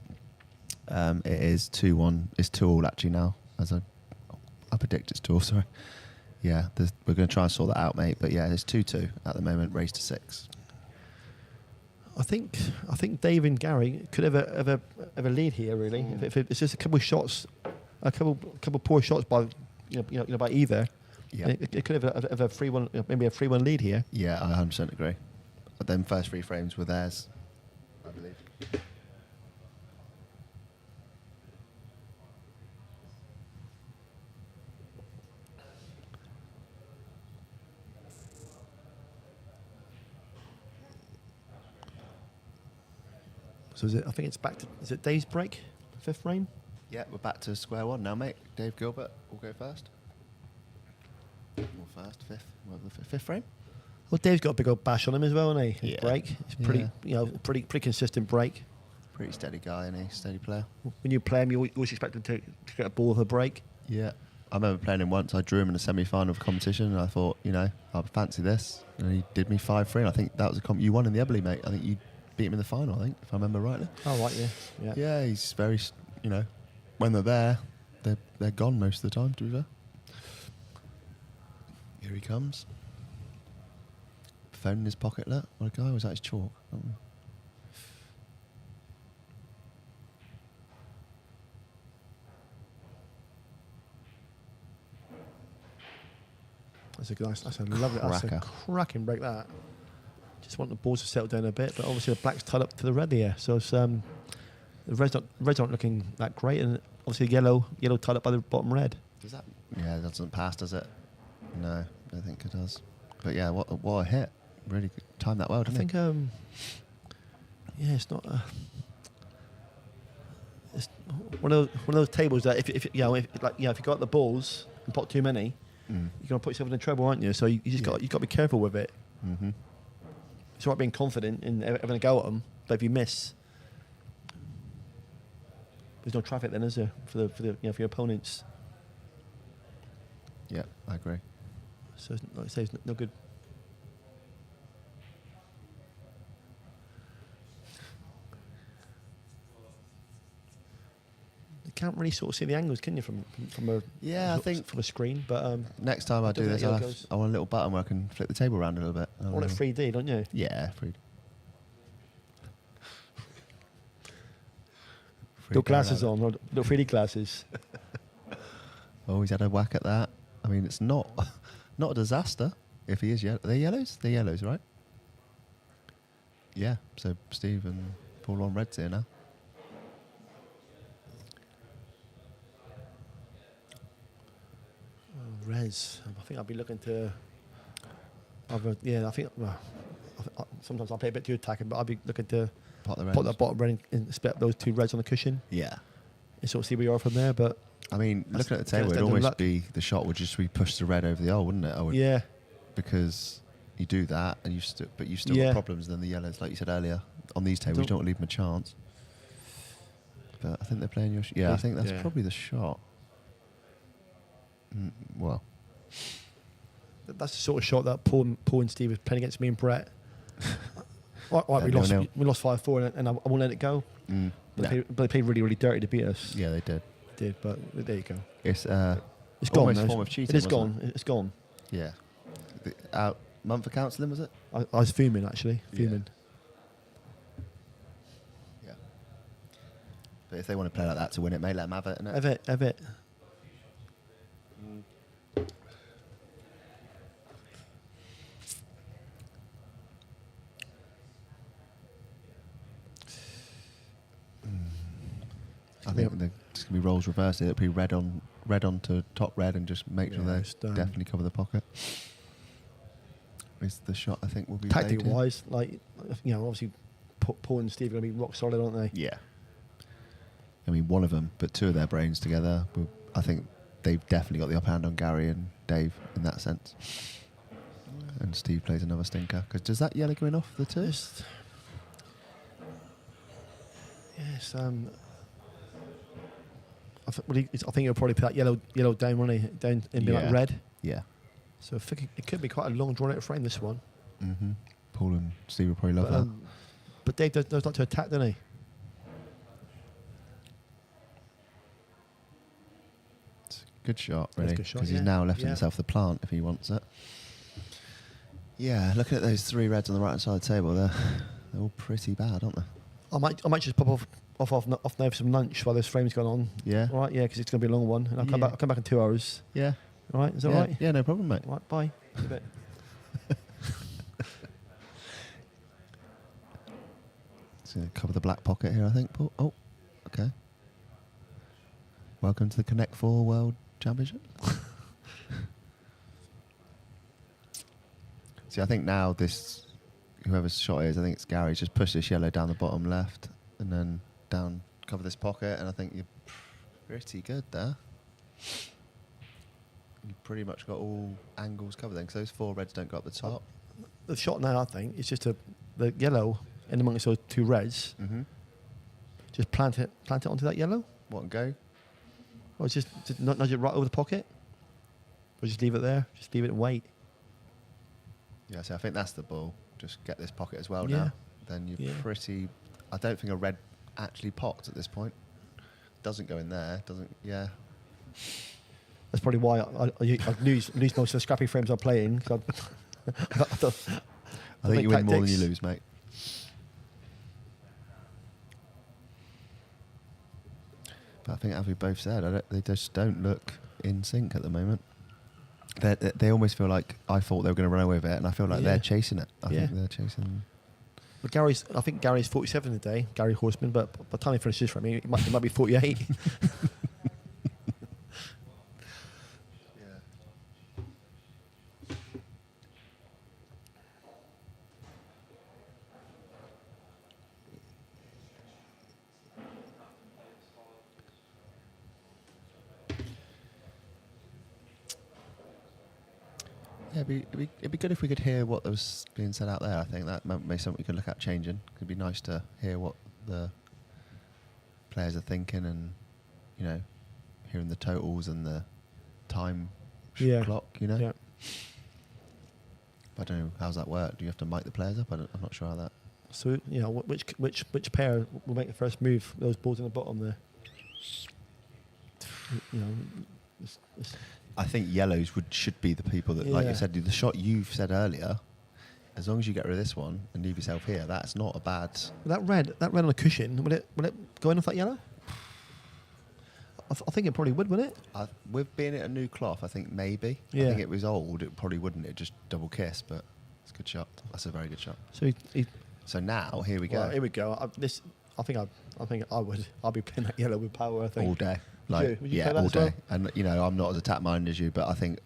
It is 2-1. It's 2-all actually now, as I predict it's 2-all, sorry. Yeah, we're going to try and sort that out, mate. But yeah, it's 2-2 at the moment, raised to 6. I think Dave and Gary could have a lead here, really. If it's just a couple of shots, a couple poor shots by by either. Yeah. It could have a 3-1, maybe a 3-1 lead here. Yeah, I 100% agree. But then first 3 frames were theirs, I believe. So I think it's back to, is it Dave's break, 5th frame? Yeah, we're back to square one now, mate. Dave Gilbert will go first. Or first, 5th. Well, the 5th frame? Well, Dave's got a big old bash on him as well, hasn't he? His Yeah. break. It's pretty, Yeah. pretty consistent break. Pretty steady guy, and he's steady player. When you play him, you always expect him to get a ball with a break. Yeah. I remember playing him once. I drew him in a semi-final of competition, and I thought, I fancy this. And he did me 5-3. And I think that was you won in the Eberly, mate. I think you beat him in the final, I think, if I remember rightly. Oh, right, yeah. Yeah, he's very, when they're there, they're gone most of the time, to be fair. Here he comes. Phone in his pocket, look. What a guy. Was that his chalk? I don't know. That's a lovely, that's a Cracker. cracking break, that. Just want the balls to settle down a bit, but obviously the black's tied up to the red here. So it's, the reds aren't looking that great, and obviously yellow tied up by the bottom red. Does that? Yeah, that doesn't pass, does it? No, I don't think it does. But yeah, what a hit! Really timed that well, I didn't think, it's not. It's one of those tables that if you got the balls and pot too many, he? you're gonna put yourself into trouble, aren't you? So you just got to be careful with it. Mm-hmm. It's all right being confident in having a go at them, but if you miss, there's no traffic then, is there, for your opponents? Yeah, I agree. So like I say, it's no good. You can't really sort of see the angles, can you, from a Yeah, I think from a screen? But next time I do don't this, think I it goes. want a little button where I can flip the table around a little bit. I want it 3D, don't you? Yeah, free. Got glasses on, or little 3D glasses. Oh, he's had a whack at that. I mean, it's not a disaster if he is yellow. They're yellows? They're yellows, right? Yeah, so Steve and Paul on reds here now. Res. I think I'll be looking to. I think. Well, sometimes I'll play a bit too attacking, but I'll be looking to Pot the put reds. that bottom red and split up those 2 reds on the cushion Yeah. and sort of see where you are from there. But I mean, That's- looking at the yeah, table, it's it'd down to almost luck. be the shot would just be push the red over the hole, wouldn't it? I would. yeah, because you do that, and but you've still got problems. Then the yellows, like you said earlier, on these tables, you don't want to leave them a chance. But I think they're playing your. I think that's probably the shot. Well, that's the sort of shot that Paul and Steve was playing against me and Brett. We lost 5-4, and I won't let it go. But they played really, really dirty to beat us. Yeah, they did. But there you go. It's gone. Almost a form of cheating. It is gone. It's gone. Yeah. Month for counselling, was it? I was fuming, actually. Fuming. Yeah. But if they want to play like that to win it, mate, let them have it. Innit? Have it. I think it's going to be roles reversed. It'll be red on to top red, and just make sure they definitely cover the pocket. Is the shot, I think, will be tactic wise, like, obviously Paul and Steve are going to be rock solid, aren't they? Yeah. I mean, one of them, but two of their brains together, I think they've definitely got the upper hand on Gary and Dave in that sense. And Steve plays another stinker. Because does that yellow going off the two? Yes. I think he'll probably put that yellow down, won't he? Down and be like red. Yeah. So I think it could be quite a long, drawn-out frame, this one. Mm-hmm. Paul and Steve will probably love that. But Dave does like to attack, doesn't he? It's a good shot, really. Because he's now left himself the plant if he wants it. Yeah, looking at those three reds on the right-hand side of the table, they're all pretty bad, aren't they? I might just pop off now for some lunch while this frame's going on. Yeah. All right, yeah, because it's going to be a long one. And I'll come back in 2 hours. Yeah. All right, is that all right? Yeah, no problem, mate. All right, bye. See you in a bit. It's going to cover the black pocket here, I think, Paul. Oh, okay. Welcome to the Connect 4 World Championship. See, I think now whoever's shot is, I think it's Gary's just push this yellow down the bottom left and then down, cover this pocket, and I think you're pretty good there. You've pretty much got all angles covered then, because those four reds don't go up the top. The shot now, I think, is just the yellow in amongst those two reds. Mm-hmm. Just plant it onto that yellow. What, and go? Or just nudge it right over the pocket. Or just leave it there. Just leave it and wait. Yeah, so I think that's the ball. Just get this pocket as well now. Then you're pretty... I don't think a red actually popped at this point. Doesn't go in there. Yeah. That's probably why I lose most of the scrappy frames I'm playing. I think you win more than you lose, mate. But I think, as we both said, they just don't look in sync at the moment. They almost feel like I thought they were going to run away with it, and I feel like they're chasing it. I think they're chasing. But I think Gary's 47 today, Gary Horsman. But by the time he finishes for me, it might be 48. Yeah, it'd be good if we could hear what was being said out there. I think that might be something we could look at changing. It'd be nice to hear what the players are thinking, and hearing the totals and the time clock. Yeah. I don't know, how's that work? Do you have to mic the players up? I'm not sure how that. So which pair will make the first move? Those balls in the bottom there. I think yellows should be the people that, like you said, the shot you've said earlier. As long as you get rid of this one and leave yourself here, that's not a bad. That red on the cushion, will it go in off that yellow? I think it probably would, wouldn't it? With being a new cloth, I think maybe. Yeah. I think it was old, it probably wouldn't. It just double kiss, but it's a good shot. That's a very good shot. So now here we go. Well, here we go. I think I would. I'll be playing that yellow with power. I think all day. Would you play that all as day. well? And I'm not as attack minded as you, but I think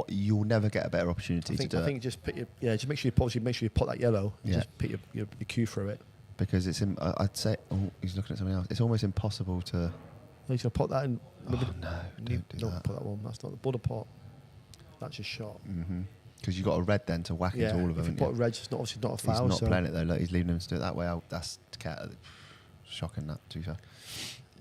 you'll never get a better opportunity to do it. I think just put just make sure you pot that yellow. And just put your cue through it. Because it's I'd say he's looking at something else. It's almost impossible to. He's gonna pot that in. Oh no! Don't do that. Put that one. That's not the border pot. That's your shot. Mm-hmm. Because you've got a red then to whack into all of them. If you put a red, it's not obviously not a foul. He's not playing it though. Look, he's leaving him to do it that way. That's shocking. That too far.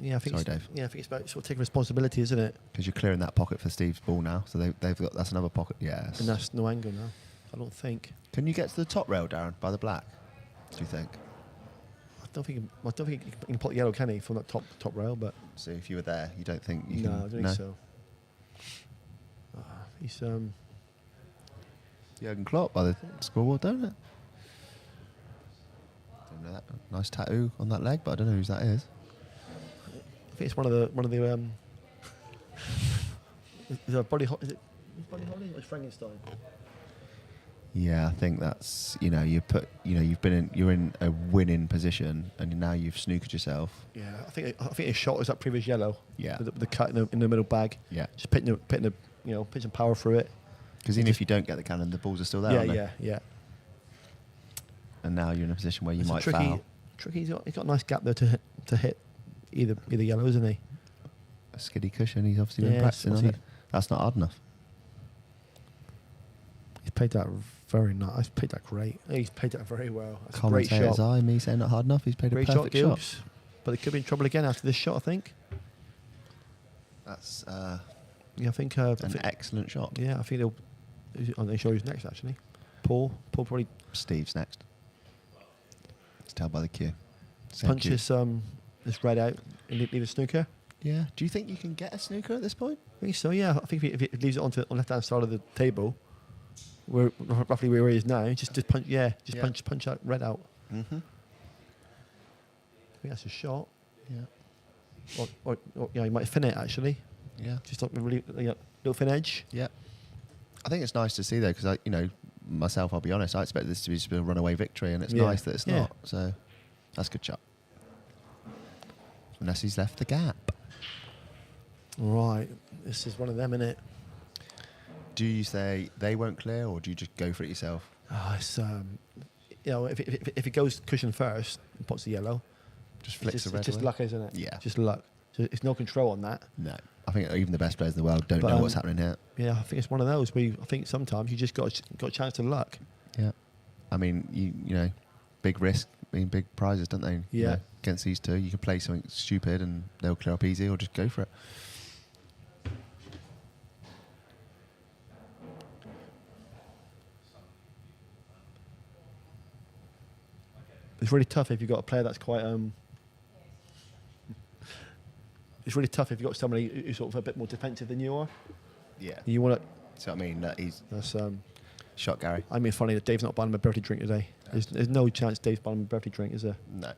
Yeah, I think. Sorry, Dave. Yeah, I think it's about sort of taking responsibility, isn't it? Because you're clearing that pocket for Steve's ball now, so they've got that's another pocket. Yes. And that's no angle now. I don't think. Can you get to the top rail, Darren, by the black? Do you think? I don't think he can put the yellow, can he, from that top rail? But So if you were there, you don't think you no, can? I don't think so. He's Jurgen Klopp by the scoreboard, don't it? Don't know that. Nice tattoo on that leg, but I don't know whose that is. I think it's one of the is it Buddy Holly or Frankenstein? Yeah, I think that's you're in a winning position, and now you've snookered yourself. Yeah, I think his shot was that previous yellow. Yeah. With the cut in the middle bag. Yeah. Just putting some power through it. Because even if you don't get the cannon, the balls are still there. Aren't they? Yeah. And now you're in a position where you It's might tricky. foul. He's got a nice gap there to hit either yellow, isn't he? A skiddy cushion. He's obviously been practicing on it. That's not hard enough. He's played that very nice. He's played that great. He's played that very well. That's a great Commentator's shot. eye, me saying not hard enough. He's played Great a shot, perfect shot. Gilbs. But they could be in trouble again after this shot, I think. That's Yeah, I think an excellent shot. yeah, I think they'll. I'm not sure who's next actually. Paul probably Steve's next. Let's tell by the cue. Same punch cue. this red out and leave a snooker. Yeah. Do you think you can get a snooker at this point? I think so. Yeah, I think if it leaves it on the left hand side of the table, where roughly where he is now, just punch. Yeah, just punch that red out. Mm-hmm. I think that's a shot. Yeah. Or he might fin it actually. Yeah. Just like a really little fin edge. Yeah. I think it's nice to see though, because myself, I'll be honest, I expect this to be just a runaway victory, and it's nice that it's not. So that's a good shot. Unless he's left the gap. Right, this is one of them, innit? Do you say they won't clear, or do you just go for it yourself? It's if it goes cushion first and puts the yellow, Just flicks the red it's just away? luck, isn't it? Yeah. Just luck. So it's no control on that. No. I think even the best players in the world don't But, know what's happening here. Yeah, I think it's one of those where I think sometimes you just got a chance to luck. Yeah. I mean, you big risk, big prizes, don't they? Yeah. Against these two, you can play something stupid and they'll clear up easy, or just go for it. It's really tough if you've got a player that's quite. It's really tough if you've got somebody who's sort of a bit more defensive than you are. Yeah. You want to. So I mean, he's That's. shot Gary. I mean, funny that Dave's not buying him a birthday drink today. There's no chance Dave's buying him a birthday drink, is there? No.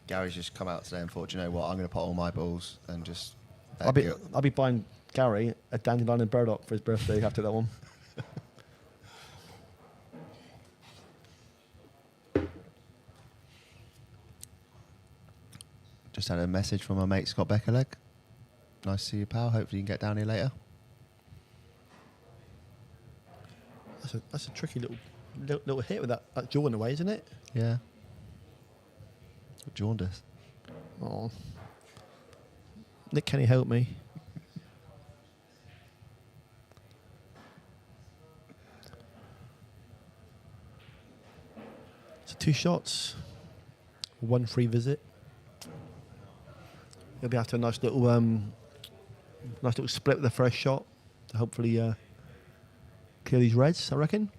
Gary's just come out today and thought, "Do you know what? I'm going to put all my balls and just. I'll be buying Gary a dandelion and burdock for his birthday after that one. Just had a message from my mate Scott Beckerleg. Nice to see you, pal. Hopefully you can get down here later. That's a tricky little hit with that jaw in the way, isn't it? Yeah. Jaundice. Oh, Nick, can you help me? So 2 shots, 1 free visit. He'll be after a nice little split with the first shot to hopefully clear these reds, I reckon.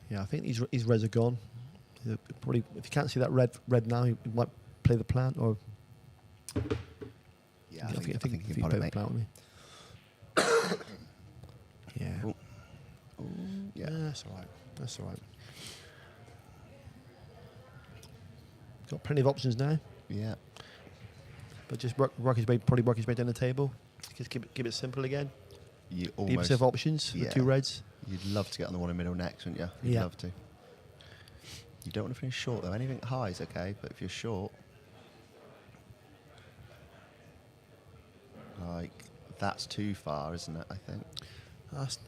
Yeah, I think these reds are gone. Probably, if you can't see that red now, you might play the plant or. Yeah, I think you you can pot play it, the mate. plant with me. Yeah. Ooh. Ooh, yeah. That's all right. That's all right. Got plenty of options now, Yeah. but just work his way, probably work his way down the table. Just keep it simple again. You Give almost. yourself options yeah. with 2 reds. You'd love to get on the one in middle next, wouldn't you? You'd Yeah. love to. You don't want to finish short though. Anything high is okay, but if you're short, like that's too far, isn't it? I think.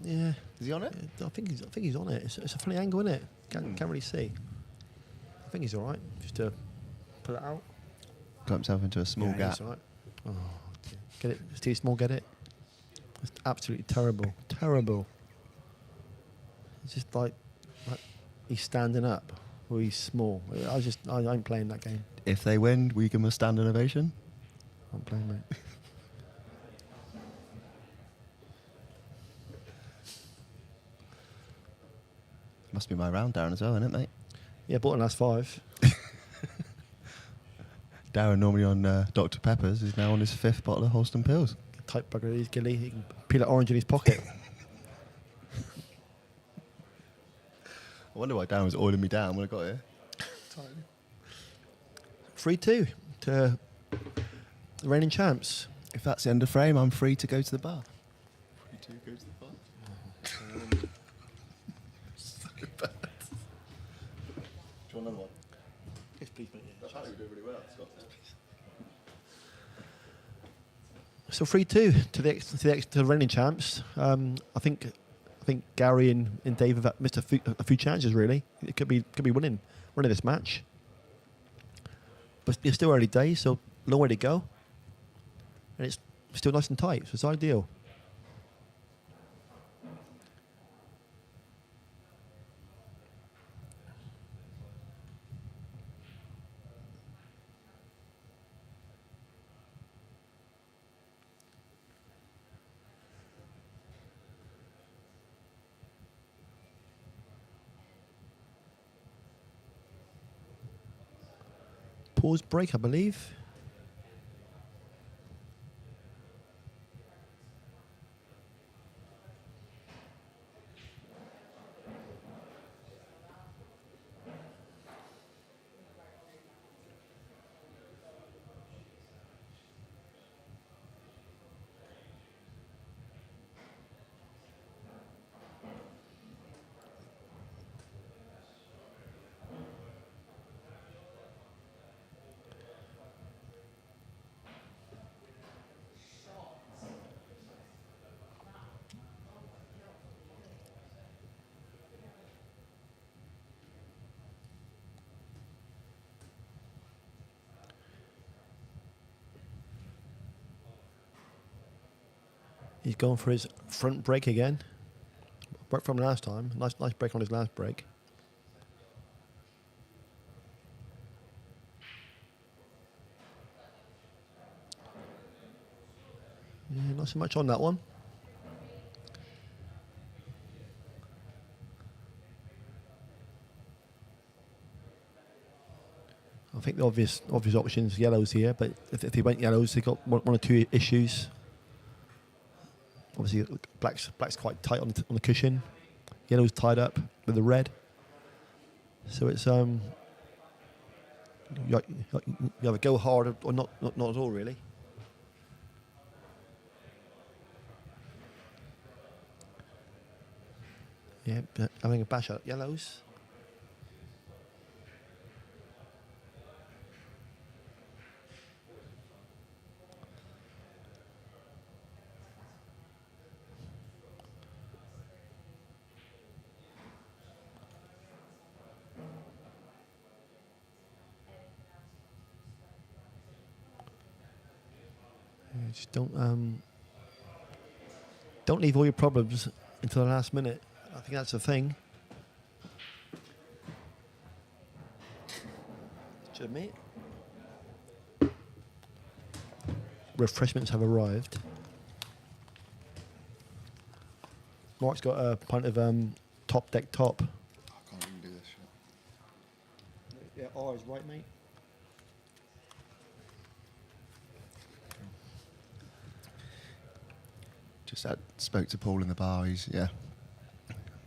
Yeah. Is he on it? I think he's on it. It's a funny angle, isn't it? Can't really see. I think he's all right. Just to pull it out. Got himself into a small Yeah, gap. he's all right. Oh, dear. Get it? It's too small. Get it? It's absolutely terrible. Terrible. It's just like he's standing up or he's small. I ain't playing that game. If they win, we give them a standing ovation. I'm playing, mate. Must be my round, Darren, as well, isn't it, mate? Yeah, bought the last 5. Darren, normally on Dr. Pepper's, is now on his 5th bottle of Horsman pills. Type bugger he's Gilly. He can peel an orange in his pocket. I wonder why Darren was oiling me down when I got here. 3-2 to the reigning champs. If that's the end of frame, I'm free to go to the bar. Free to go to the bar. So bad. Do you want another one? Yes, please, mate. Apparently we're doing really well, Scott. So 3-2 to the reigning champs. I think Gary and Dave have missed a few chances. Really, it could be winning this match. But it's still early days, so long way to go. And it's still nice and tight, so it's ideal. Pause break, I believe. He's going for his front break again. Worked from last time. Nice break on his last break. Yeah, not so much on that one. I think the obvious options yellows here, but if they went yellows, they got one or 2 issues. Obviously, black's quite tight on the cushion. Yellow's tied up with the red. So it's you either go hard or not at all, really. Yeah, having a bash at yellows. Just don't leave all your problems until the last minute. I think that's the thing. Do you admit? Refreshments have arrived. Mark's got a pint of top deck top. I Yeah, R is right, mate. Just spoke to Paul in the bar. They're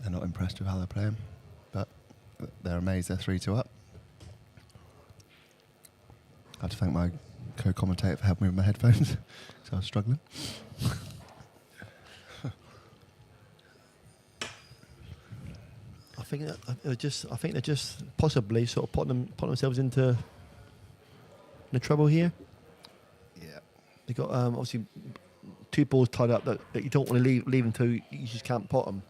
not impressed with how they're playing, but they're amazed they're 3-2 up. I had to thank my co-commentator for helping me with my headphones, so I was struggling. I think they're just possibly sort of putting themselves into trouble here. Yeah. They got obviously 2 balls tied up that you don't want to leave until you just can't pot them,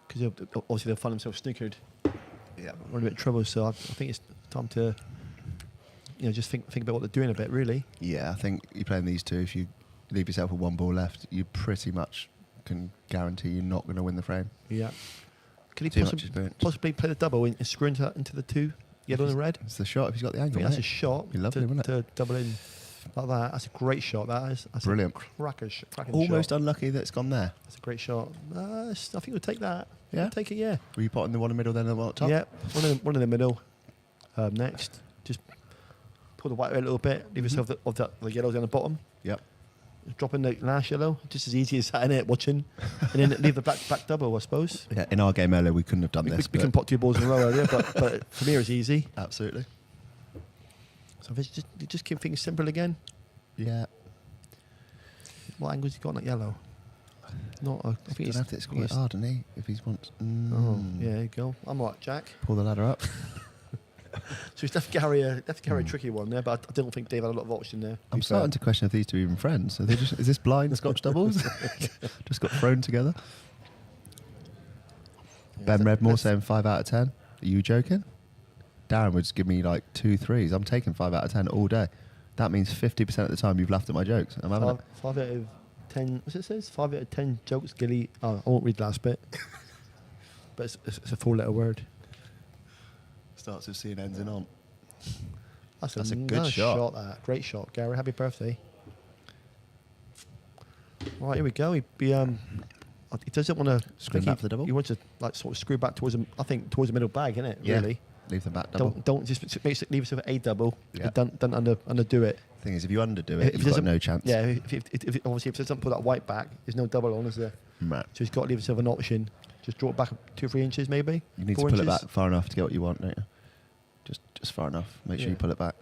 because obviously they'll find themselves snookered. Yeah. We're in a bit of trouble, so I think it's time to just think about what they're doing a bit, really. Yeah, I think you're playing these two. If you leave yourself with 1 ball left, you pretty much can guarantee you're not going to win the frame. Yeah. Could Too he much experience. possibly play the double and screw into the 2 yellow and red? It's the shot if he's got the I angle. think that's a mate. shot Be lovely, wouldn't it? to double in like that. That's a great shot. That's Brilliant. A cracking Almost shot. unlucky that it's gone there. That's a great shot. I think we'll take that. Yeah? We'll take it, yeah. Were you potting the one in the middle, then the one up top? Yeah, one in the middle. Next, just pull the white away a little bit. Leave yourself the yellows down the bottom. Yep. Drop in the last yellow, just as easy as sat in it watching, and then leave the black double, I suppose. Yeah. In our game earlier, we couldn't have done this. We can pot 2 balls in a row earlier, but for me it's easy. Absolutely. So if it's just keep things simple again. Yeah. What angle's he got on that yellow? Not. I think He's he's. going to have to score it hard, doesn't he? If he wants. Oh, yeah, there you go. I'm all right, Jack. Pull the ladder up. So he's definitely carry a tricky one there, but I don't think Dave had a lot of option there. I'm starting to question if these two are even friends. Are they just, is this blind Scotch doubles? Just got thrown together. Ben Redmore saying 5 out of 10. Are you joking? Darren would just give me like 2 3s. I'm taking 5 out of 10 all day. That means 50% of the time you've laughed at my jokes. I'm having 5 out of 10. What's it says? 5 out of 10 jokes, Gilly. Oh, I won't read the last bit. But it's a 4-letter word. Starts with C and ends in on. That's a good nice shot. That great shot, Gary. Happy birthday. All right, here we go. He doesn't want to Scream back for the double? He wants to sort of screw back towards the middle bag, isn't it? Yeah. Really. Leave the back double. Don't just leave yourself at a double. Yeah. Don't underdo it. Thing is, if you underdo it, If you've got doesn't- no chance. Yeah. If obviously if it doesn't put that white back, there's no double on, is there? Right. So he's got to leave himself an option. Just draw it back 2 or 3 inches, maybe. You need 4 to pull inches. it back far enough to get what you want, don't you? Just far enough. Make sure Yeah. you pull it back.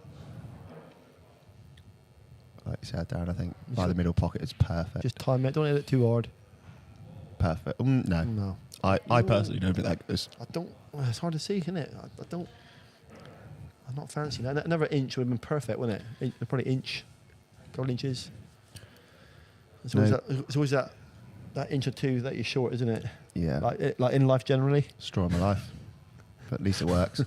Like you said, Darren, I think You by the should- middle pocket is perfect. Just time it. Don't hit it too hard. perfect. No. No. I personally don't think that is. I don't. Well, it's hard to see, isn't it? I don't. I'm not fancying that. Another inch would have been perfect, wouldn't it? Probably inch, couple inches. It's always, No. it's always that inch or 2 that you're short, isn't it? Yeah. Like in life generally. Straw in my life. But at least it works.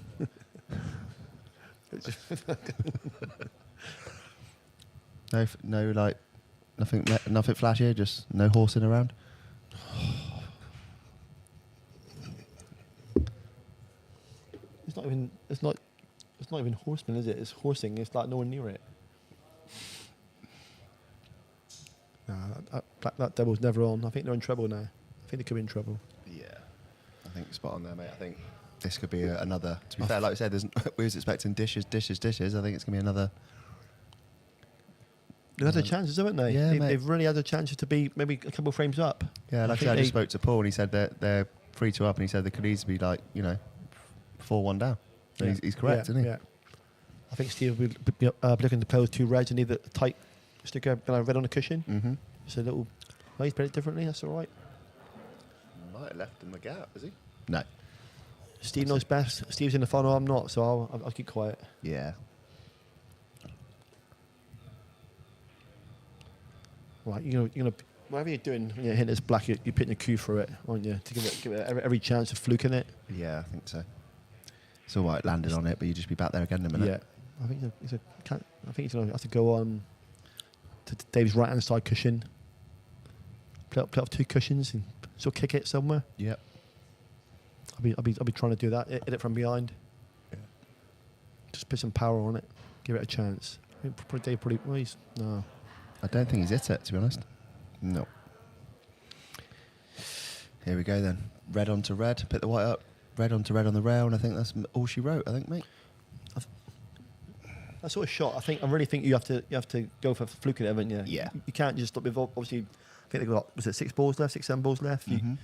No, like nothing flashy. Just no horsing around. It's not even Horseman, is it? It's horsing. It's like nowhere near it. Nah, that double's never on. I think they're in trouble now. I think they could be in trouble. Yeah. I think spot on there, mate. I think this could be another. To be fair, like I said, we was expecting dishes. I think it's gonna be another. They've had their chances, haven't they? Yeah, mate. They've really had their chances to be maybe a couple of frames up. Yeah, like I said, I just spoke to Paul and he said they're 3-2 up, and he said they could easily be like 4-1 down. And Yeah. he's correct, isn't he? Yeah. I think Steve will be looking to play with 2 reds and either tight sticker red on the cushion. Mm-hmm. Just a little. Oh, he's played it differently. That's all right. Might have left him the gap, has he? No. Steve knows best. Steve's in the final. I'm not, so I'll keep quiet. Yeah. Right, you're gonna whatever you're doing when you're hitting this black, you're putting a cue through it, aren't you? To give it every chance of fluking it. Yeah, I think so. It's all right, landed on it, but you just be back there again in a minute. Yeah, I think he's gonna have to go on to Dave's right hand side cushion. Play up 2 cushions and sort of kick it somewhere. Yep. I'll be trying to do that. Hit it from behind. Yeah. Just put some power on it. Give it a chance. I think Dave probably. Well, no. I don't think he's hit it, to be honest. No. Here we go then. Red onto red. Pick the white up. Red onto red on the rail, and I think that's all she wrote, I think, mate. that sort of shot, I really think you have to go for fluke it, haven't you? Yeah. You can't just stop with, obviously, I think they've got, was it 6 balls left, 6, 7 balls left? You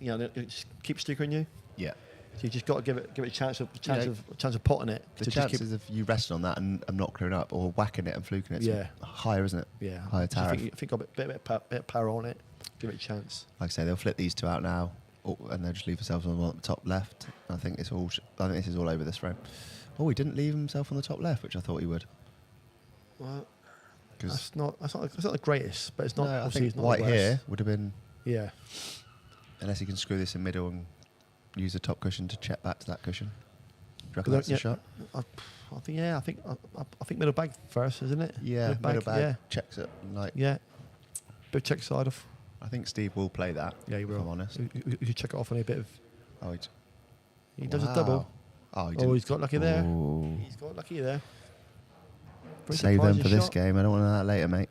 know, they just keep stickering you. Yeah. So you just got to give it a chance of potting it. The chances of you resting on that and not clearing up or whacking it and fluking it's higher, isn't it? Yeah. Higher tariff. I think got a bit of power on it. Give it a chance. Like I say, they'll flip these two out now, and they'll just leave themselves on the one at the top left. I think it's all. I think this is all over this frame. Oh, he didn't leave himself on the top left, which I thought he would. Well, that's not the greatest, but it's not. No, I think it's not white the worst. here would have been. Yeah. Unless he can screw this in middle and use the top cushion to check back to that cushion. Do you reckon that's the shot? I think middle bag first, isn't it? Yeah, middle bag checks it like. Yeah. Bit of check side off. I think Steve will play that. Yeah, he will. If I'm honest. You check it off on a bit of. Oh, he does a double. Oh, he's got lucky there. Ooh. He's got lucky there. Pretty Save them for surprising this shot. game. I don't want that later, mate.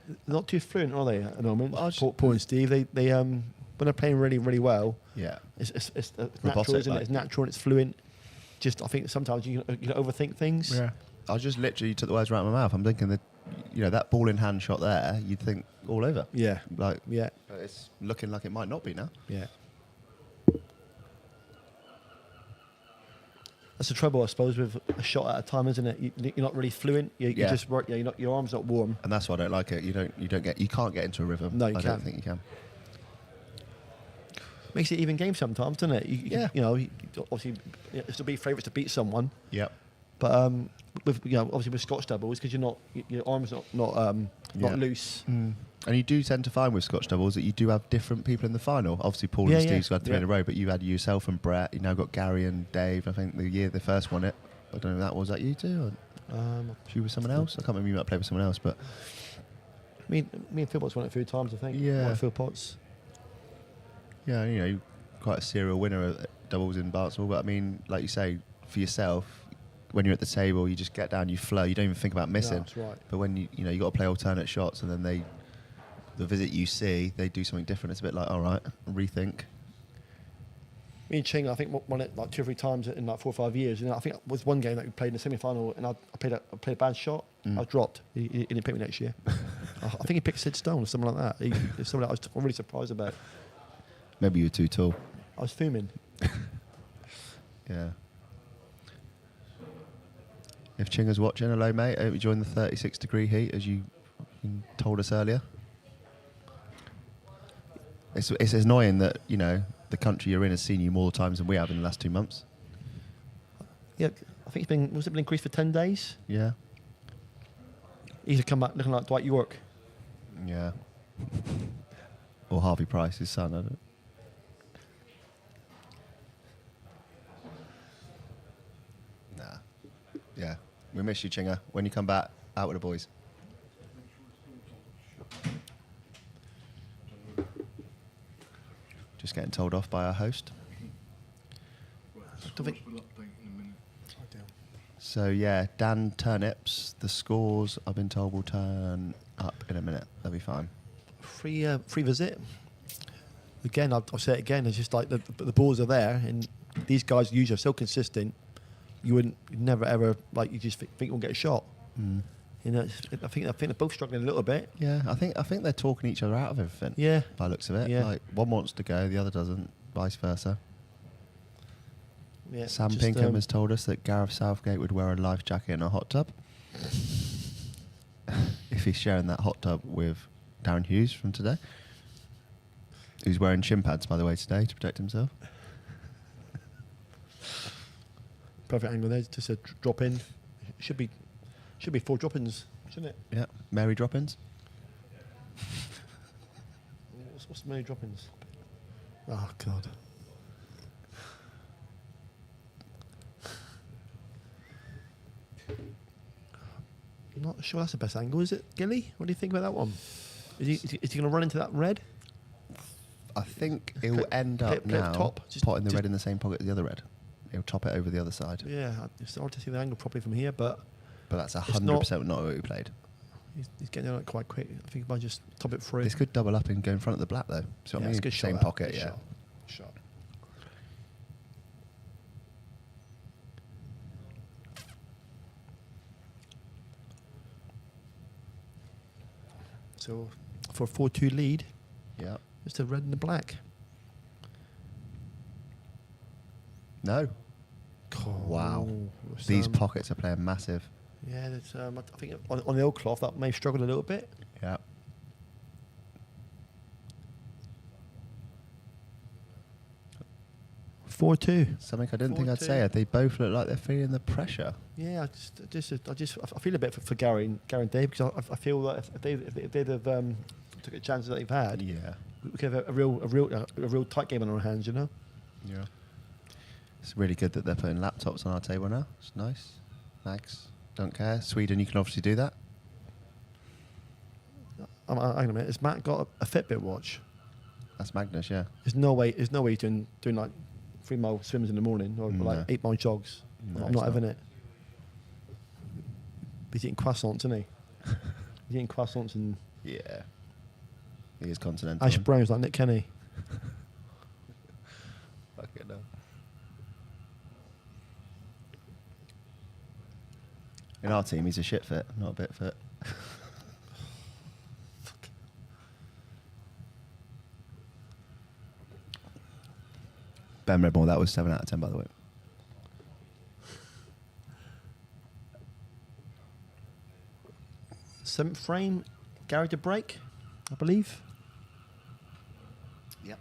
They're not too fluent, are they, at the moment? Well, Paul and Steve, they when they're playing really, really well, Yeah. it's Robotic, natural, isn't it? like. It's natural and it's fluent. Just, I think sometimes you can overthink things. Yeah. I just literally took the words right out of my mouth. I'm thinking that, that ball in hand shot there, you'd think all over. Yeah. Like, Yeah. but it's looking like it might not be now. Yeah. That's the trouble, I suppose, with a shot at a time, isn't it? You're not really fluent. You just work. Yeah, your arm's not warm. And that's why I don't like it. You can't get into a rhythm. No, you I can't. don't think you can. Makes it even game sometimes, doesn't it? Yeah. Obviously, it's to be favourites to beat someone. Yep. But obviously with Scotch doubles, because your arm's not loose. Mm. And you do tend to find with Scotch doubles that you do have different people in the final. Obviously, Paul and Steve's got 3 in a row, but you had yourself and Brett. You now got Gary and Dave. I think the year they first won it. I don't know if was that you two? Or you with someone else? I can't remember. You might play with someone else, but me and Philpotts won it a few times, I think. Yeah. Philpotts. yeah, you're quite a serial winner at doubles in Barnstaple. But I mean, like you say, for yourself, when you're at the table, you just get down, you flow. You don't even think about missing. No, that's right. But when you got to play alternate shots, and then the visit you see, they do something different. It's a bit like, all right, rethink. Me and Ching, I think, won it like 2 or 3 times in like 4 or 5 years. And I think it was one game that we played in the semi-final, and I played a bad shot. I was dropped. He didn't pick me next year. I think he picked Sid Stone or something like that. It's something that I'm really surprised about. Maybe you were too tall. I was fuming. Yeah. If Chinga's watching, hello, mate. I hope you joined the 36-degree heat, as you told us earlier. It's annoying that, the country you're in has seen you more times than we have in the last 2 months. Yeah, I think it's been increased for 10 days? Yeah. He's come back looking like Dwight York. Yeah. Or Harvey Price, his son, I don't know. Nah. Yeah. We miss you, Chinga. When you come back, out with the boys. Just getting told off by our host. So yeah, Dan Turnips. The scores, I've been told, will turn up in a minute. They'll be fine. Free visit. Again, I'll say it again. It's just like the balls are there, and these guys usually are so consistent. You'd never ever you just think you'll get a shot. Mm. I think they're both struggling a little bit. Yeah, I think they're talking each other out of everything. Yeah, by the looks of it. Yeah. Like one wants to go, the other doesn't. Vice versa. Yeah. Sam Pinkham has told us that Gareth Southgate would wear a life jacket in a hot tub. If he's sharing that hot tub with Darryn Hughes from today, who's wearing shin pads, by the way, today to protect himself. Perfect angle there, just a drop in. Should be 4 drop-ins, shouldn't it? Yeah, Mary drop-ins. What's Mary drop-ins? Oh God. I'm not sure that's the best angle, is it, Gilly? What do you think about that one? Is he going to run into that red? I think it will end up play now top, potting the red in the same pocket as the other red. He'll top it over the other side. Yeah, it's hard to see the angle properly from here, but that's 100% not what we played. He's getting on it quite quick. I think if I just top it through. This could double up and go in front of the black though. So yeah, I mean, it's a good same shot, pocket, good yeah. Shot. So for a 4-2 lead, Yeah. it's the red and the black. No. Wow. It's, These pockets are playing massive. Yeah, that's, I think on the old cloth that may have struggled a little bit. Yeah. $4-2. Something I didn't think I'd say. They both look like they're feeling the pressure. Yeah, I feel a bit for Gary and Dave because I feel that if they'd have took the chances that they've had, Yeah. we could have a real tight game on our hands, you know. Yeah. It's really good that they're putting laptops on our table now. It's nice. Mags, don't care. Sweden, you can obviously do that. Hang on a minute. Has Matt got a Fitbit watch? That's Magnus, yeah. There's no way he's doing like 3-mile swims in the morning or No. like 8-mile jogs. No, I'm he's not having not. it. He's eating croissants, isn't he? He's eating croissants and Yeah. He is continental. hash browns like Nick Kenny. Fuck it, no. In our team, he's a shit fit, not a bit fit. Ben Redmore, that was 7 out of 10, by the way. Seventh frame, Gary to break, I believe. Yep.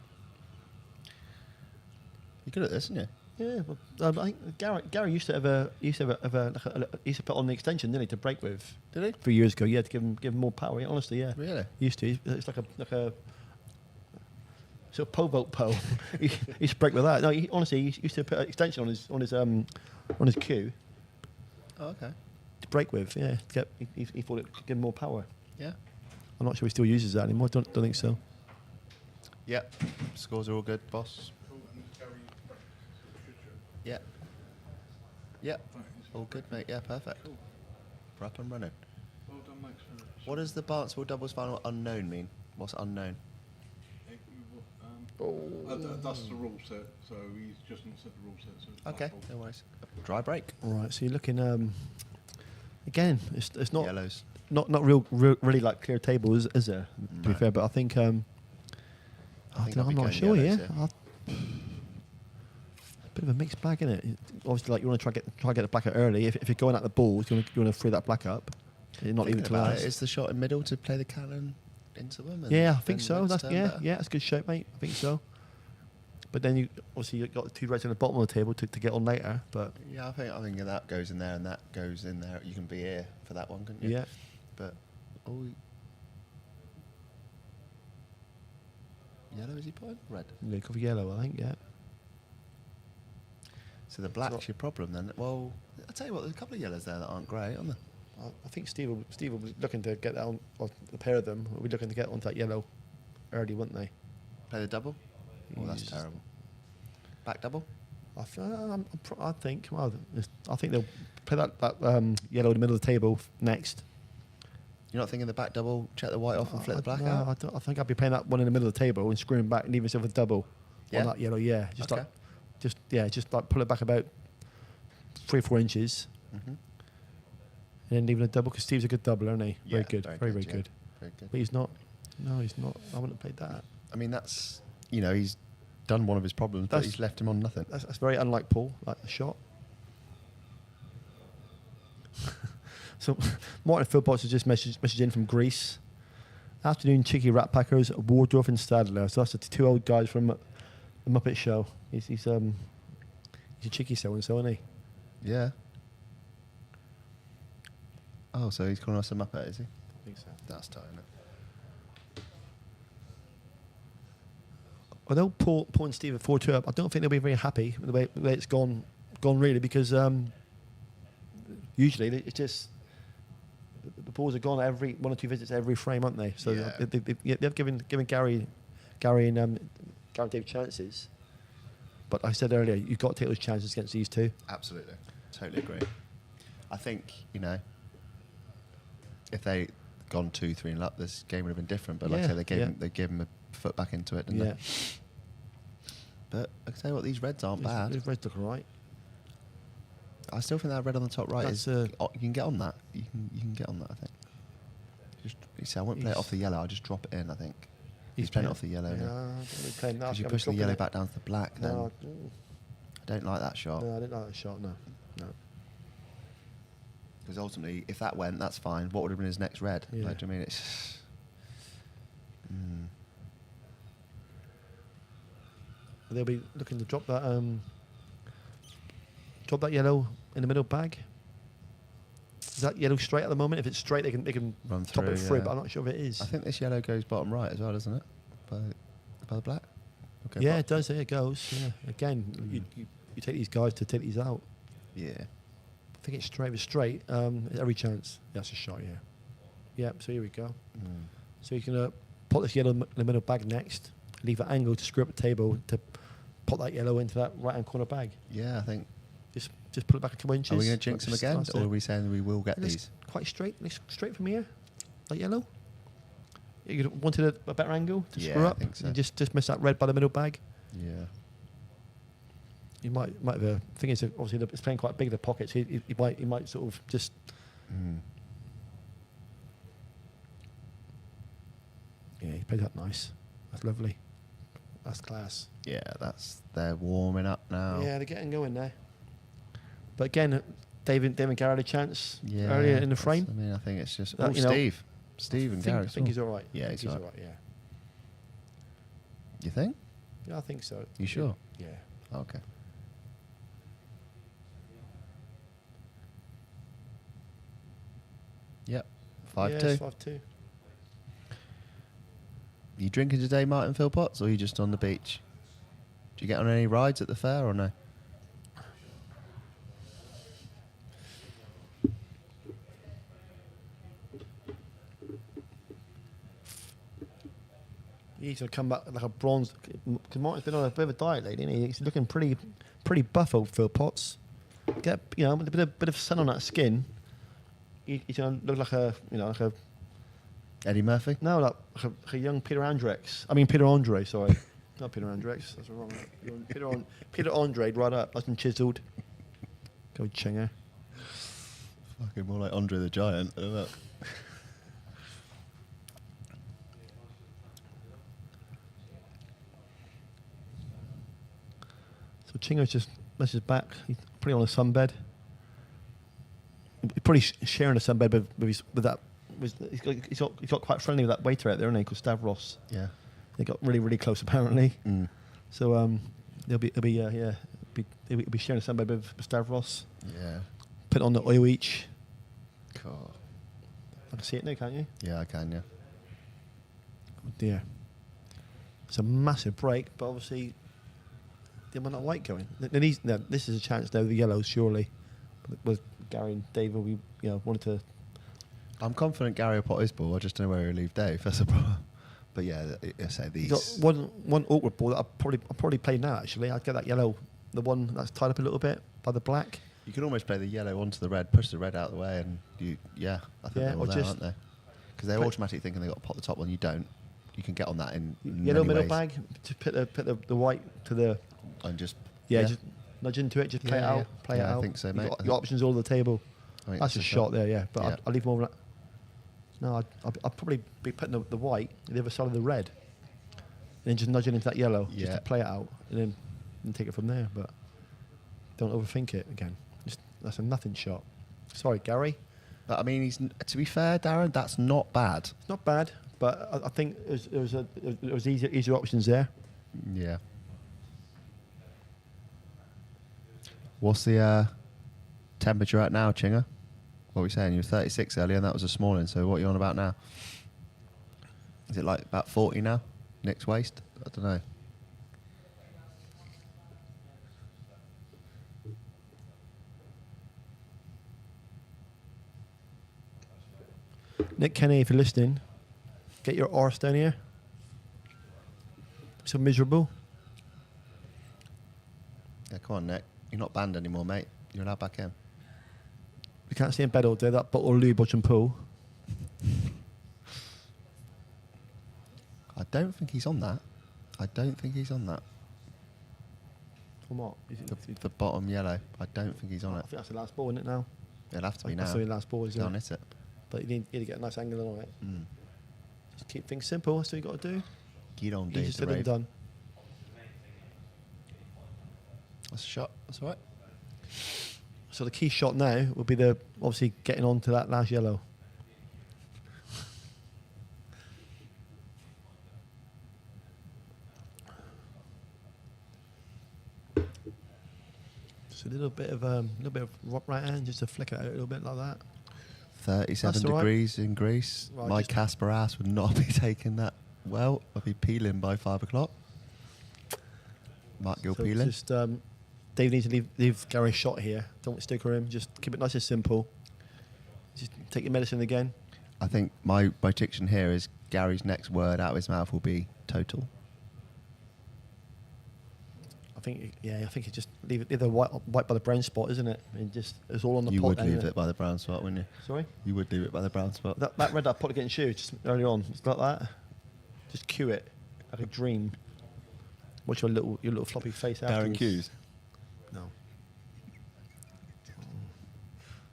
You're good at this, aren't you? Yeah, well, I think Gary used to have a used to put on the extension, didn't he, to break with? Did he? A few years ago, yeah, to give him more power. Yeah, honestly, yeah. Really? Used to. It's like a sort of pole vault pole. he used to break with that. No, honestly, he used to put an extension on his cue Oh, okay. to break with. Yeah, he thought it could give him more power. Yeah. I'm not sure he still uses that anymore. Don't think so. Yep. Scores are all good, boss. Yeah. Yep. All good, mate. Yeah, perfect. We're up and running. Well done, Max. What does the Barnstaple doubles final unknown mean? What's unknown? That's the rule set, so he's just not set the rule set. So it's Okay, no worries. Dry break. All right, so you're looking. Again, it's not Yellows. not really like clear tables, is there? To be No. fair, but I think think I'll I'm be not going sure. yellows Yeah, here. bit of a mixed bag, isn't it? Obviously, like you want to try get the black out early. If you're going at the ball, you want to free that black up. You're not leaving it to about last. it. Is the shot in middle to play the cannon into them? And Yeah, I think then so. reds That's turn yeah, better? that's a good shape, mate. I think so. But then you've got the two reds on the bottom of the table to get on later. But Yeah, I think if that goes in there and that goes in there, you can be here for that one, couldn't you? yeah, But yellow is he putting? Red. look of yellow, I think. Yeah. So the black's So- your problem then. Well, I'll tell you what, there's a couple of yellows there that aren't great, aren't there? I think Steve will be looking to get that on, or the pair of them will be looking to get onto that yellow early, wouldn't they? Play the double? Oh, that's Yes. terrible. Back double? I think they'll play that yellow in the middle of the table next. You're not thinking the back double, check the white off and flip the black No, out? I think I'd be playing that one in the middle of the table and screwing back and leaving myself with a double Yeah? on that yellow. Yeah, Okay. just like pull it back about 3 or 4 inches Mm-hmm. and then leaving a double because Steve's a good doubler, isn't he? Yeah, Very good, very yeah. good. Very good. But he's not. No, he's not. I wouldn't have played that. I mean, that's, he's done one of his problems, but That's- he's left him on nothing. That's very unlike Paul, like the shot. So, Martin Philpotts has just messaged in from Greece. Afternoon, cheeky rat packers, Wardorf and Stadler. So that's the 2 old guys from the Muppet Show. He's a cheeky so-and-so, isn't he? Yeah. Oh, so he's calling us a Muppet, is he? I think so. That's tight, isn't it? Although Paul and Steve are 4-2 up, I don't think they'll be very happy with the way it's gone really, because usually it's just the balls are gone every 1 or 2 visits every frame, aren't they? So Yeah. they've given Gary and Dave chances. But I said earlier, you've got to take those chances against these two. Absolutely. Totally agree. I think, if they gone 2-3 and up, this game would have been different. But like I Yeah, said, they gave him a foot back into it, didn't Yeah, they? But I tell you what, these reds aren't bad. These reds look all right. I still think that red on the top right That's is. You can get on that. You can get on that. I think. You see, I won't play it off the yellow. I'll just drop it in. I think he's playing it off the yellow. Yeah, Because you push the yellow back down to the black. Then No, I don't like that shot. no, I didn't like that shot. No. Because ultimately, if that went, that's fine. What would have been his next red? Yeah. Like, do you mean it's? They'll be looking to drop that yellow in the middle bag. Is that yellow straight at the moment? If it's straight, they can Run top through, it through. yeah. But I'm not sure if it is. I think this yellow goes bottom right as well, doesn't it? By the black. Okay, Yeah, it does. There it goes. Yeah. Again, you take these guys to take these out. Yeah. I think it's straight. If it's straight, every chance. That's a shot. Yeah. Yeah. So here we go. So you can put this yellow in the middle bag next. Leave an angle to screw up the table to put that yellow into that right hand corner bag. Yeah, I think. Just put it back a couple inches. Are we going to jinx them again, That's or it. are we saying we will get Looks these? quite straight. Looks straight from here. That yellow. You wanted a better angle to screw Yeah, I up. think so. And just miss that red by the middle bag. Yeah. You might have a thing is obviously it's playing quite big in the pockets. He might sort of just. Yeah, he played that nice. That's lovely. That's class. Yeah, they're warming up now. Yeah, they're getting going there. But again, David and Gary had a chance Yeah, earlier in the that's- frame. I mean, I think it's just You know, Steve and I Gary. think he's all right. Yeah, I think he's all all right. Yeah. You think? Yeah, I think so. You sure? Yeah. Okay. Yep. 5-2. Yeah, 5-2. You drinking today, Martin Philpotts, or are you just on the beach? Do you get on any rides at the fair or no? He's going to come back like a bronze. Because Martin's been on a bit of a diet lately, isn't he? He's looking pretty buff, old Philpotts. Get with a bit of sun on that skin. He's going to look like a Eddie Murphy? no, like a young Peter Andrex. I mean Peter Andre, sorry, not Peter Andrex. That's wrong. Peter Andre, right up, nice and chiseled. Go Chinger. Fucking more like Andre the Giant. Isn't it? So Chinger's just back. He's pretty on a sunbed. He's probably sharing a sunbed with that. He's got quite friendly with that waiter out there, isn't he? Called Stavros. Yeah. They got really close apparently. Mm. So he'll be sharing a sunbed with Stavros. Yeah. Put on the oil each. Cool. I can see it now, can't you? Yeah, I can, yeah. Oh dear. It's a massive break, but obviously they want that white going. This is a chance now. The yellows surely. With Gary and Dave, we wanted to. I'm confident Gary will pot his ball. I just don't know where he'll leave Dave. That's a problem. But yeah, I say these. Got one awkward ball that I'll probably play now. Actually, I'd get that yellow, the one that's tied up a little bit by the black. You can almost play the yellow onto the red, push the red out of the way, and I think they're all there, aren't they? Because they're automatically thinking they've got to pot the top one. You don't. You can get on that in Yellow many middle ways. bag to put the white to the And just just nudge into it, just play it out, play it out. I think so, mate. You've got your options all over the table. I think That's a shot there, yeah. But Yeah. I'll leave more. No, I'd probably be putting the white on the other side of the red, and then just nudging into that yellow, just Yeah. to play it out, and then take it from there. But don't overthink it again. That's a nothing shot. Sorry, Gary. But I mean, to be fair, Darren, that's not bad. It's not bad, but I think there was easier options there. Yeah. What's the temperature at now, Chinger? What are we saying? You were 36 earlier, and that was a small one. So what are you on about now? Is it like about 40 now? Nick's waist? I don't know. Nick Kenny, if you're listening, get your arse down here. So miserable. Yeah, come on, Nick. You're not banned anymore, mate. You're allowed back in. We can't stay in bed all day. That bottle of lube watching pool. I don't think he's on that. Or what? The bottom yellow. I don't think he's on I it. think that's the last ball, isn't it now? It'll have to be now. That's the last ball, isn't Can't it? hit it. But you need to get a nice angle on it. Mm. keep things simple. That's what you got to do. Get on, Easier Dave. said than done. That's a shot. That's all right. So the key shot now will be obviously getting on to that last yellow. Just a little bit of right hand, just to flick it out a little bit like that. 37 That's all right. degrees in Greece. Right, My just- Casper ass would not be taking that well. I'd be peeling by 5 o'clock. Mark Gill So peeling. just Dave needs to leave Gary a shot here. Don't want to stick him. Just keep it nice and simple. Just take your medicine again. I think my prediction here is Gary's next word out of his mouth will be total. I think you just leave the white by the brown spot, isn't it? And just it's all on the You pot. would then, leave isn't it by the brown spot, wouldn't you? Sorry. You would leave it by the brown spot. That red I put against you just early on. It's like that. Just cue it like a dream. Watch your little floppy face Darryn afterwards. Hughes. No.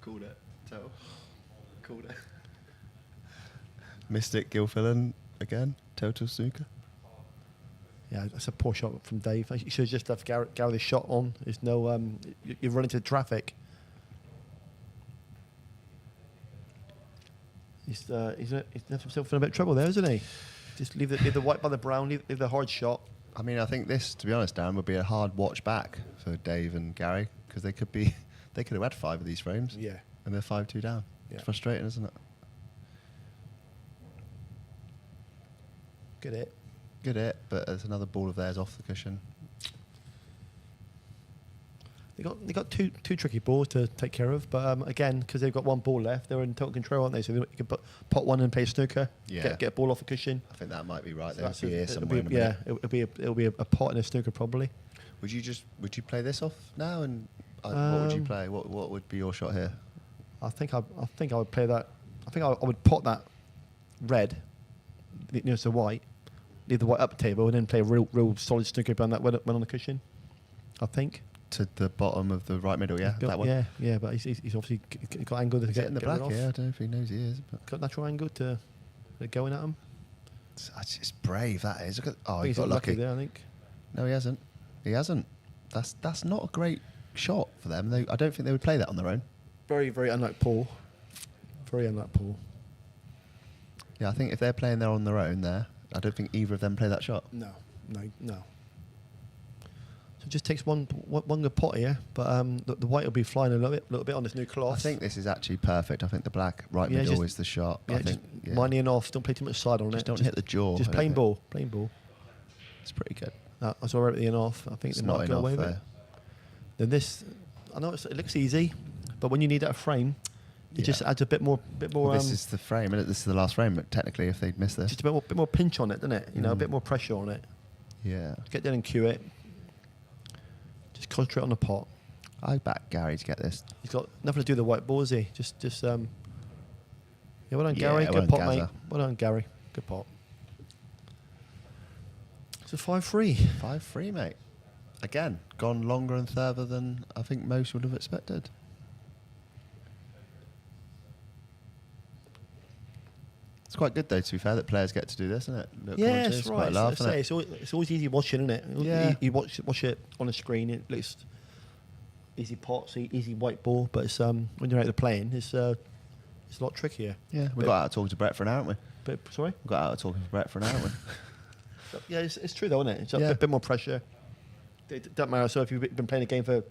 Called it. Total. Called it. Mystic Gilfillan again. Total snooker. Yeah, that's a poor shot from Dave. You should have just left Gary the shot on. There's no you run into traffic. He's left himself in a bit of trouble there, isn't he? Just leave the white by the brown, leave the hard shot. I mean, I think this, to be honest, Darren, would be a hard watch back for Dave and Gary because they could have had 5 of these frames. Yeah. And they're 5-2 down. Yeah. It's frustrating, isn't it? Good hit. Good hit, but there's another ball of theirs off the cushion. They got two tricky balls to take care of, but again, because they've got one ball left, they're in total control, aren't they? So you can pot one and play snooker. Yeah. Get a ball off the cushion. I think that might be right. So There'll that's be here it'll somewhere. be, in a yeah, minute. it'll be a pot and a snooker probably. Would you play this off now? And what would you play? What would be your shot here? I think I would play that. I think I would pot that red, so white, leave the white up the table, and then play a real solid snooker around that one on the cushion. I think. To the bottom of the right middle, yeah, that one. Yeah, but he's obviously got angle to Is get it in the get black? rid of. Yeah, I don't know if he knows he is, but Got natural angle to going at him. it's brave. That is. Look at, I oh, think he he's got lucky. there. I think. No, he hasn't. He hasn't. That's not a great shot for them. I don't think they would play that on their own. Very, very unlike Paul. Very unlike Paul. Yeah, I think if they're playing there on their own, I don't think either of them play that shot. No. So it just takes one good pot here, but the white will be flying a little bit on this new cloth. I think this is actually perfect. I think the black right Yeah, middle just- is the shot. Yeah, I think just minding off. Don't play too much side on just it. don't hit the jaw. Just I don't plain think. ball. It's pretty good. That's all right with the in off. I think It's they not might go enough away with there. it. Then this, I know it looks easy, but when you need that frame, it just adds a bit more. Well, this is the frame, isn't it? This is the last frame. But technically, if they'd missed this, just a bit more pinch on it, doesn't it? A bit more pressure on it. yeah, Get down and cue it. Just concentrate on the pot. I back Gary to get this. He's got nothing to do with the white ball, is he? Just yeah. Well done, Yeah, Gary. well Good done, pot, mate. Gazza. Well done, Gary. Good pot. It's a 5-3. 5-3, mate. Again, gone longer and further than I think most would have expected. It's quite good, though, to be fair, that players get to do this, isn't it? Look, Yeah, commentators, it's quite right. a laugh, It's, isn't it? it's always easy watching, isn't it? Yeah. You watch it on the screen. It looks easy pots, easy white ball, but it's when you're out there playing, it's a lot trickier. Yeah, we got out talking to Brett for an hour, haven't we? But sorry. We got out talking to Brett for an hour, haven't we? Yeah, it's true though, isn't it? It's Yeah. a bit more pressure. It doesn't matter. So if you've been playing a game for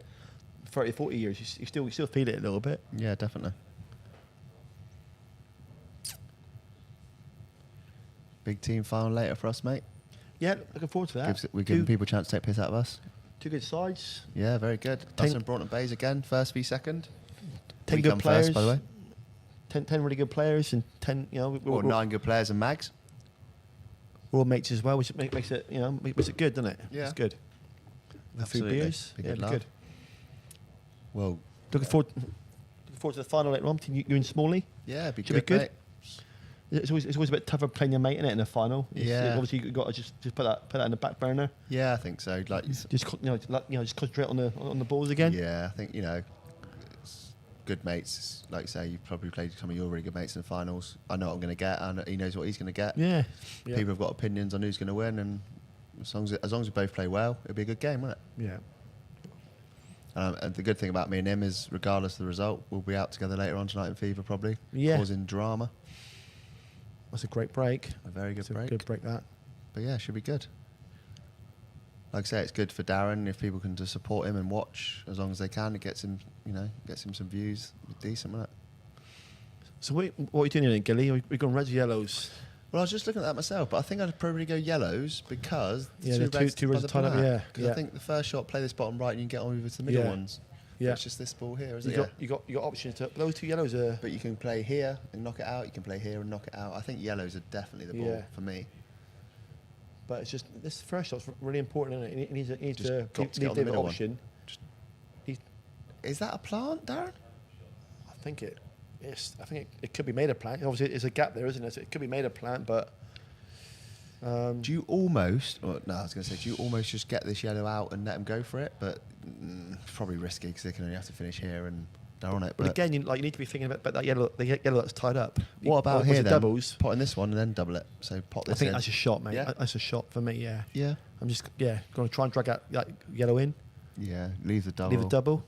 30, 40 years, you still feel it a little bit. Yeah, definitely. Big team final later for us, mate. Yeah, looking forward to that. We're giving people a chance to take piss out of us. Two good sides. Yeah, very good. Dustin Broughton Bays again, first v second. 10 We good come players. first, by the way. 10 really good players and 10, Or 9 good players and mags. we're all mates as well, which makes it, makes it good, doesn't it? Yeah. It's good. A few Absolutely. beers. Be Yeah, good it'd laugh. be good. Well, Looking forward to the final later on. You and Smalley. yeah, it'd be Should be good, good. mate. It's always a bit tougher playing your mate in it in a final. Yeah. Obviously, you've got to just put that in the back burner. Yeah, I think so. Like, Just just concentrate on the balls again. yeah, I think it's good mates. Like you say, you've probably played some of your really good mates in the finals. I know what I'm going to get, and he knows what he's going to get. Yeah. People have got opinions on who's going to win, and as long as we both play well, it'll be a good game, won't it? Yeah. And the good thing about me and him is, regardless of the result, we'll be out together later on tonight in FIFA, probably, causing drama. That's a great break. A very good break. Good break, that. But yeah, it should be good. Like I say, it's good for Darryn if people can just support him and watch as long as they can. It gets him, gets him some views. Decent, isn't it? So what are you doing here, Gilly? Are we going reds or yellows? Well, I was just looking at that myself, but I think I'd probably go yellows because the two reds are tied up. Yeah, because I think the first shot, play this bottom right, and you can get on over to the middle ones. Yeah, it's just this ball here, isn't it? You got options to those two yellows are. But you can play here and knock it out. You can play here and knock it out. I think yellows are definitely the ball for me. But it's just this first shot's really important, isn't it? He needs to get on the middle option. Is that a plant, Darryn? I think it could be made of plant. Obviously, there's a gap there, isn't there? So it could be made of plant, but. Do you almost? I was going to say, do you almost just get this yellow out and let them go for it? But it's probably risky because they can only have to finish here and they're on it. But again, you need to be thinking about that yellow, the yellow that's tied up. What about here then? Doubles. Pot in this one and then double it. So pot this. I think that's a shot, mate. Yeah? That's a shot for me. Yeah. Yeah. I'm just going to try and drag out that yellow in. Yeah. Leave the double. Leave the double.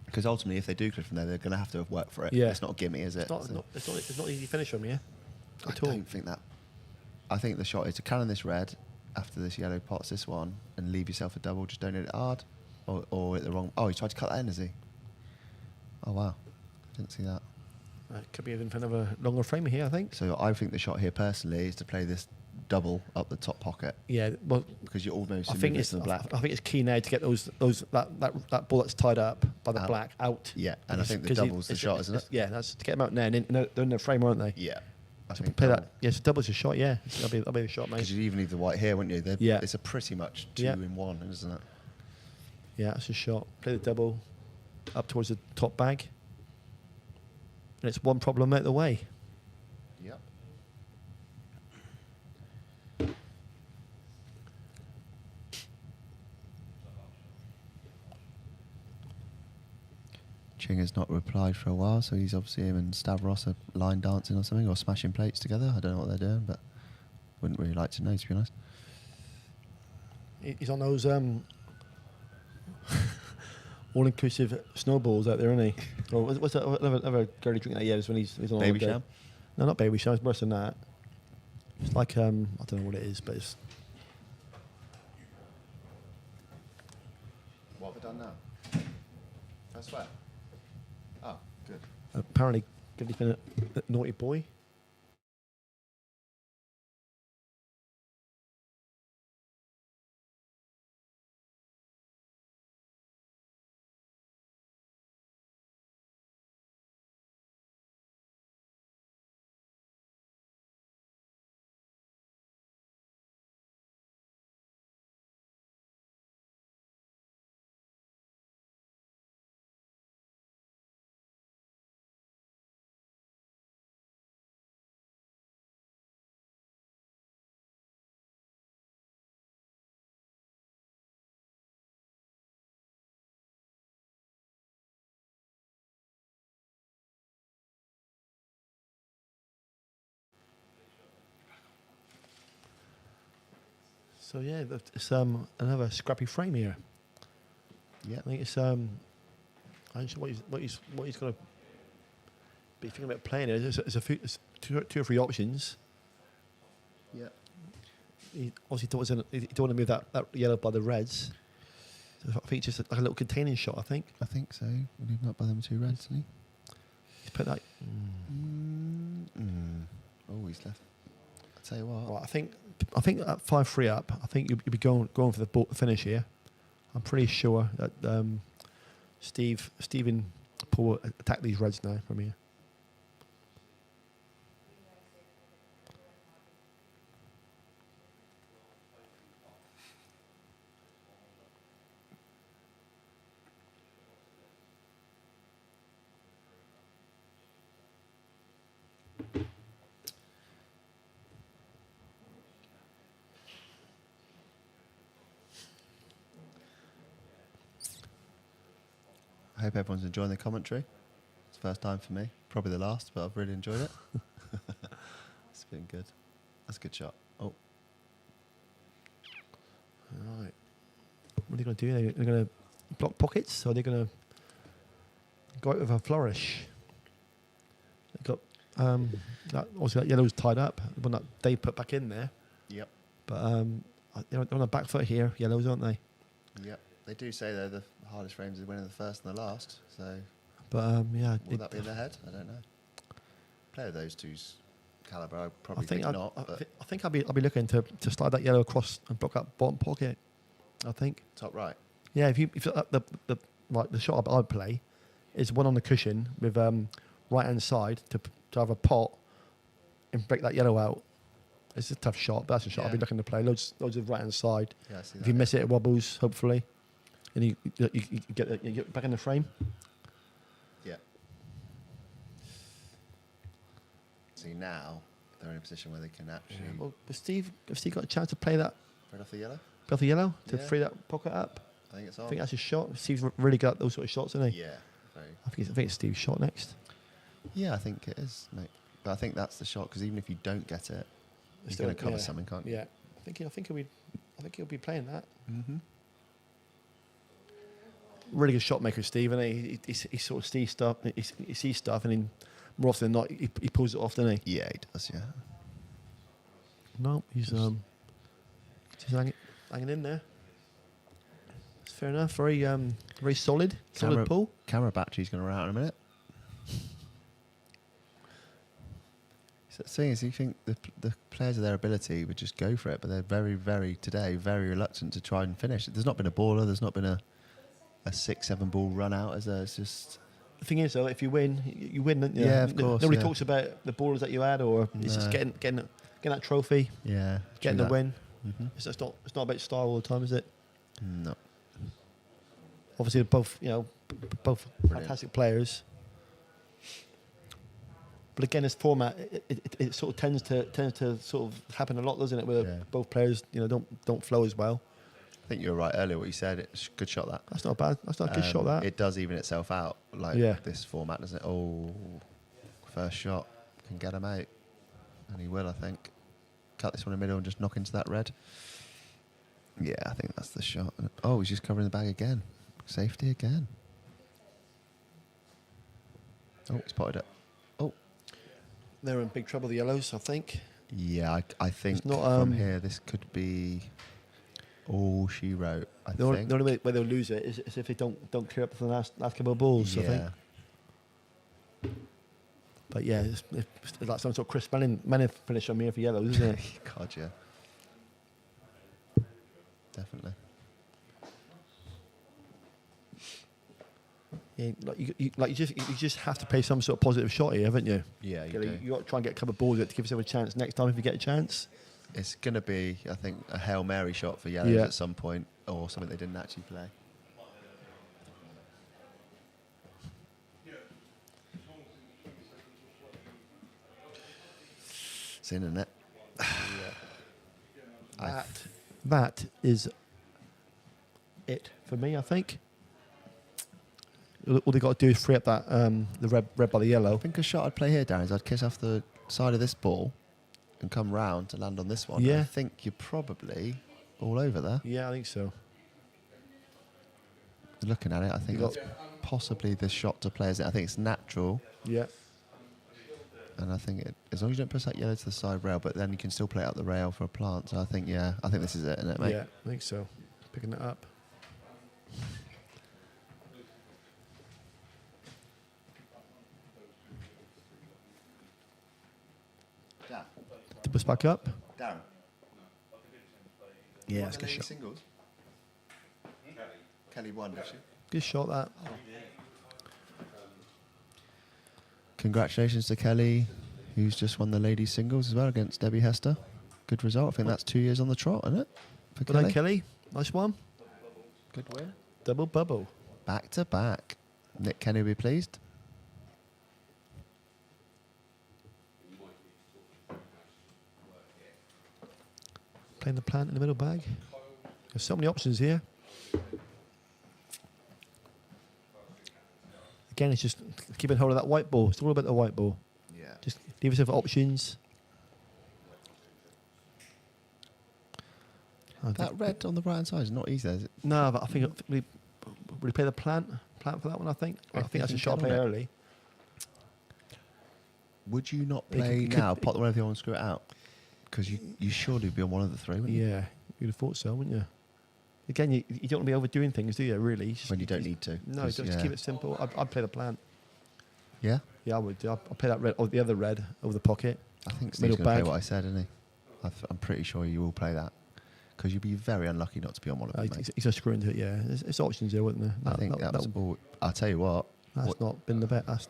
Because ultimately, if they do clear from there, they're going to have to have worked for it. Yeah. It's not a gimme, is it? It's not easy finish from you. I don't think that. I think the shot is to cannon this red after this yellow pots this one and leave yourself a double. Just don't hit it hard or hit the wrong. Oh, he tried to cut that in, has he? Oh, wow. Didn't see that. Could be even for another longer frame here, I think. So I think the shot here personally is to play this double up the top pocket. Yeah, well, because you're almost. I think it's key now to get that ball that's tied up by the black out. Yeah, and I think the double's the shot, isn't it? Yeah, that's to get them out now. And they're in the frame, aren't they? Yeah. I think play that. Yes, double's a shot. Yeah, that'll be the shot, mate. Because you even leave the white here, wouldn't you? Yeah, it's a pretty much 2 in 1, isn't it? Yeah, that's a shot. Play the double up towards the top bag, and it's one problem out of the way. Yep. Ching has not replied for a while, so he's obviously him and Stavros are line dancing or something, or smashing plates together. I don't know what they're doing, but wouldn't really like to know, to be honest. He's on those all-inclusive snowballs out there, isn't he? Or what's that other girly drink that he has when he's on Baby holiday? Sham? No, not Baby Sham. It's worse than that. It's like I don't know what it is, but it's. What have we done now? I swear. Oh, good. Apparently, Gilly's been a naughty boy. So yeah, it's another scrappy frame here. Yeah, I think it's I'm not sure what he's going to be thinking about playing here. There's two or three options. Yeah. He obviously he don't want to move that yellow by the reds. So I think it's just like a little containing shot. I think so. We'll leave that by them 2 reds, isn't he? He's put that. Oh, he's left. I'll tell you what. Well, I think at 5-3 up, I think you'll be going for the finish here. I'm pretty sure that Stephen Paul will attack these reds now from here. I hope everyone's enjoying the commentary. It's the first time for me. Probably the last, but I've really enjoyed it. It's been good. That's a good shot. Oh. Right. What are they going to do? They're going to block pockets, or are they going to go out with a flourish? They've got obviously that yellow's tied up. The one that they put back in there. Yep. But they're on the back foot here, yellows, aren't they? Yep. They do say though the hardest frames is winning the first and the last. So, but yeah, will that be in their head? I don't know. Player those two's calibre, I probably I think not. I think I'll be looking to slide that yellow across and block that bottom pocket. I think top right. Yeah, if the shot I'd play is one on the cushion with right hand side to have a pot and break that yellow out. It's a tough shot, but that's a shot I'll be looking to play. Loads of right hand side. Yeah, I see if that, you miss it, it wobbles you get back in the frame. Yeah. See, now they're in a position where they can actually. Yeah. Well, has Steve got a chance to play that? Right off the yellow. Off the yellow to free that pocket up. I think it's on. I think that's his shot. Steve's really got those sort of shots, isn't he? Yeah. Very. I think it's Steve's shot next. Yeah, I think it is, mate. But I think that's the shot because even if you don't get it, you're going to cover something, can't you? Yeah. I think he'll be playing that. Mm-hmm. Really good shot maker, Steve, and he sort of sees stuff. He sees stuff, and then more often than not, he pulls it off, doesn't he? Yeah, he does. Yeah. No, he's just hanging in there. It's fair enough. Very solid pull. Camera battery's going to run out in a minute. So the thing is, you think the players of their ability would just go for it, but they're very, very reluctant to try and finish. There's not been a baller. There's not been a 6-7 ball run out. It's just. The thing is, though, if you win, you win, don't you? Yeah, of course. Nobody talks about the ballers that you had, or it's just getting that trophy. Yeah, getting the win. Mm-hmm. It's not about style all the time, is it? No. Obviously, both Brilliant. fantastic players. But again, this format it sort of tends to sort of happen a lot, doesn't it? Where both players don't flow as well. I think you were right earlier. What you said, it's a good shot. That's not bad. That's not a good shot. That it does even itself out like this format, doesn't it? Oh, first shot can get him out, and he will. I think cut this one in the middle and just knock into that red. Yeah, I think that's the shot. Oh, he's just covering the bag again. Safety again. Oh, he's potted it. Oh, they're in big trouble. The yellows, I think. Yeah, I think not, from here this could be all she wrote. The only way they'll lose it is if they don't clear up for the last couple of balls. Yeah. I think. But yeah, it's like some sort of Chris Manning finish on me for yellows, isn't it? God, yeah. Definitely. Yeah, you just have to play some sort of positive shot here, haven't you? Yeah, you do. You got to try and get a couple of balls to give yourself a chance next time if you get a chance. It's going to be, I think, a Hail Mary shot for yellows at some point, or something they didn't actually play. It's in, isn't it? That is it for me, I think. All they got to do is free up that the red by the yellow. I think a shot I'd play here, Darren, is I'd kiss off the side of this ball and come round to land on this one. Yeah. I think you're probably all over there. Yeah, I think so. Looking at it, I think that's possibly the shot to play. I think it's natural. Yeah. And I think as long as you don't push that yellow to the side rail, but then you can still play out the rail for a plant. So I think this is it, isn't it, mate? Yeah, I think so. Picking it up. To push back up. Darren. Yeah, it's a good shot. Singles? Kelly won, did she? Good shot, that. Congratulations to Kelly, who's just won the ladies' singles as well against Debbie Hester. Good result. I think that's 2 years on the trot, isn't it? For Well done, Kelly. Nice one. Good win. Double bubble. Back to back. Nick Kenny will be pleased. Playing the plant in the middle bag. There's so many options here. again, it's just keeping hold of that white ball. It's all about the white ball. Yeah. Just leave yourself options. That red on the right hand side is not easy, is it? No, but I think we play the plant for that one. I think that's a shot play early. Would you not It play could- now? Pot the one over the other and screw it out? Because you surely would be on one of the three, wouldn't you? Yeah, you'd have thought so, wouldn't you? Again, you don't want to be overdoing things, do you? Really? When you don't need to. No, 'cause, just keep it simple. I'd play the plant. Yeah? Yeah, I would do. I'll play that red or the other red over the pocket. I think Steve's Middle going to play bag. what I said, isn't he? I'm pretty sure you will play that. Because you'd be very unlucky not to be on one of them, mate. He's going to screw into it, yeah. It's options there, wasn't there? I think that was all. I'll tell you what. That's not been the bet. That's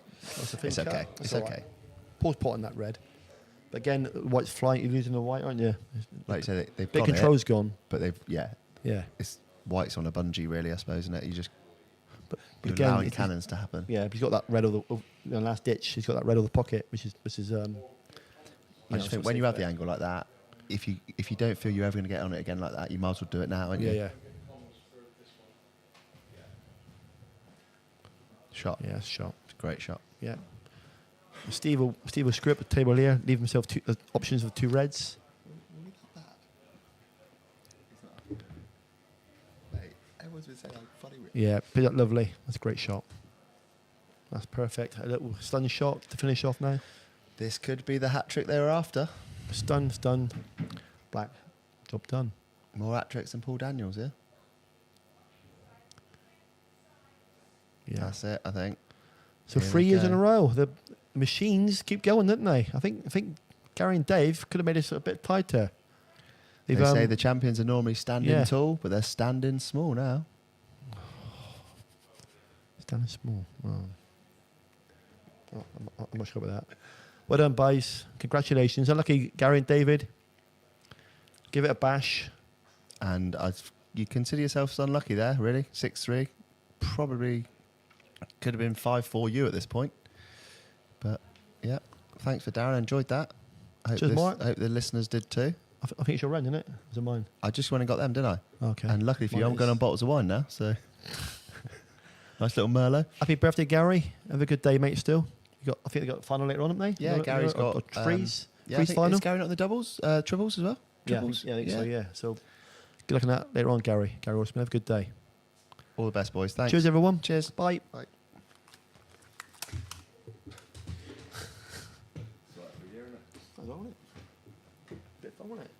a thing. It's okay. That's It's all okay. right. Pause pot on that red. But again, white's flying. You're losing the white, aren't you? Like you said, they've Bit got control's it, gone. but they've, yeah. Yeah. It's white's on a bungee, really, I suppose, isn't it? But You're again, allowing it's- cannons to happen. Yeah, but he's got that red over the last ditch. He's got that red over the pocket, which is I just think when you have the angle like that, if you don't feel you're ever going to get on it again like that, you might as well do it now, aren't you? yeah. Shot. Yeah, it's a shot. It's a great shot. Yeah. Steve will screw up the table here, leave himself options of two reds. Mate, everyone's been saying how funny Yeah, put that lovely. That's a great shot. That's perfect. A little stun shot to finish off now. This could be the hat trick they were after. Stun, black. Job done. More hat tricks than Paul Daniels, yeah? Yeah. That's it, I think. So Here 3 we years in go. a row. The machines keep going, don't they? I think Gary and Dave could have made us a bit tighter. They say the champions are normally standing yeah. tall, but they're standing small now. Standing small. Oh, I'm not sure about that. Well done, boys. Congratulations. Unlucky Gary and David. Give it a bash. And you consider yourselves unlucky there, really. 6-3. Probably could have been 5-4 you at this point. But, yeah. Thanks for Darren. Enjoyed that. I Cheers, Mark. hope the listeners did too. I think it's your run, isn't it? Is it mine? I just went and got them, didn't I? Okay. And luckily for you, Mine I'm going is. on bottles of wine now. So, nice little Merlot. Happy birthday, Gary. Have a good day, mate, still. I think they got a final later on, haven't they? Yeah, Gary's got a freeze. Yeah, I freeze think final. is Gary not in the doubles, triples as well? Yeah, I Triples? think so, yeah. So good luck on that later on, Gary. Gary Horsman, have a good day. All the best, boys. Thanks. Cheers, everyone. Cheers. Bye. Bye. Bit fun, wasn't it?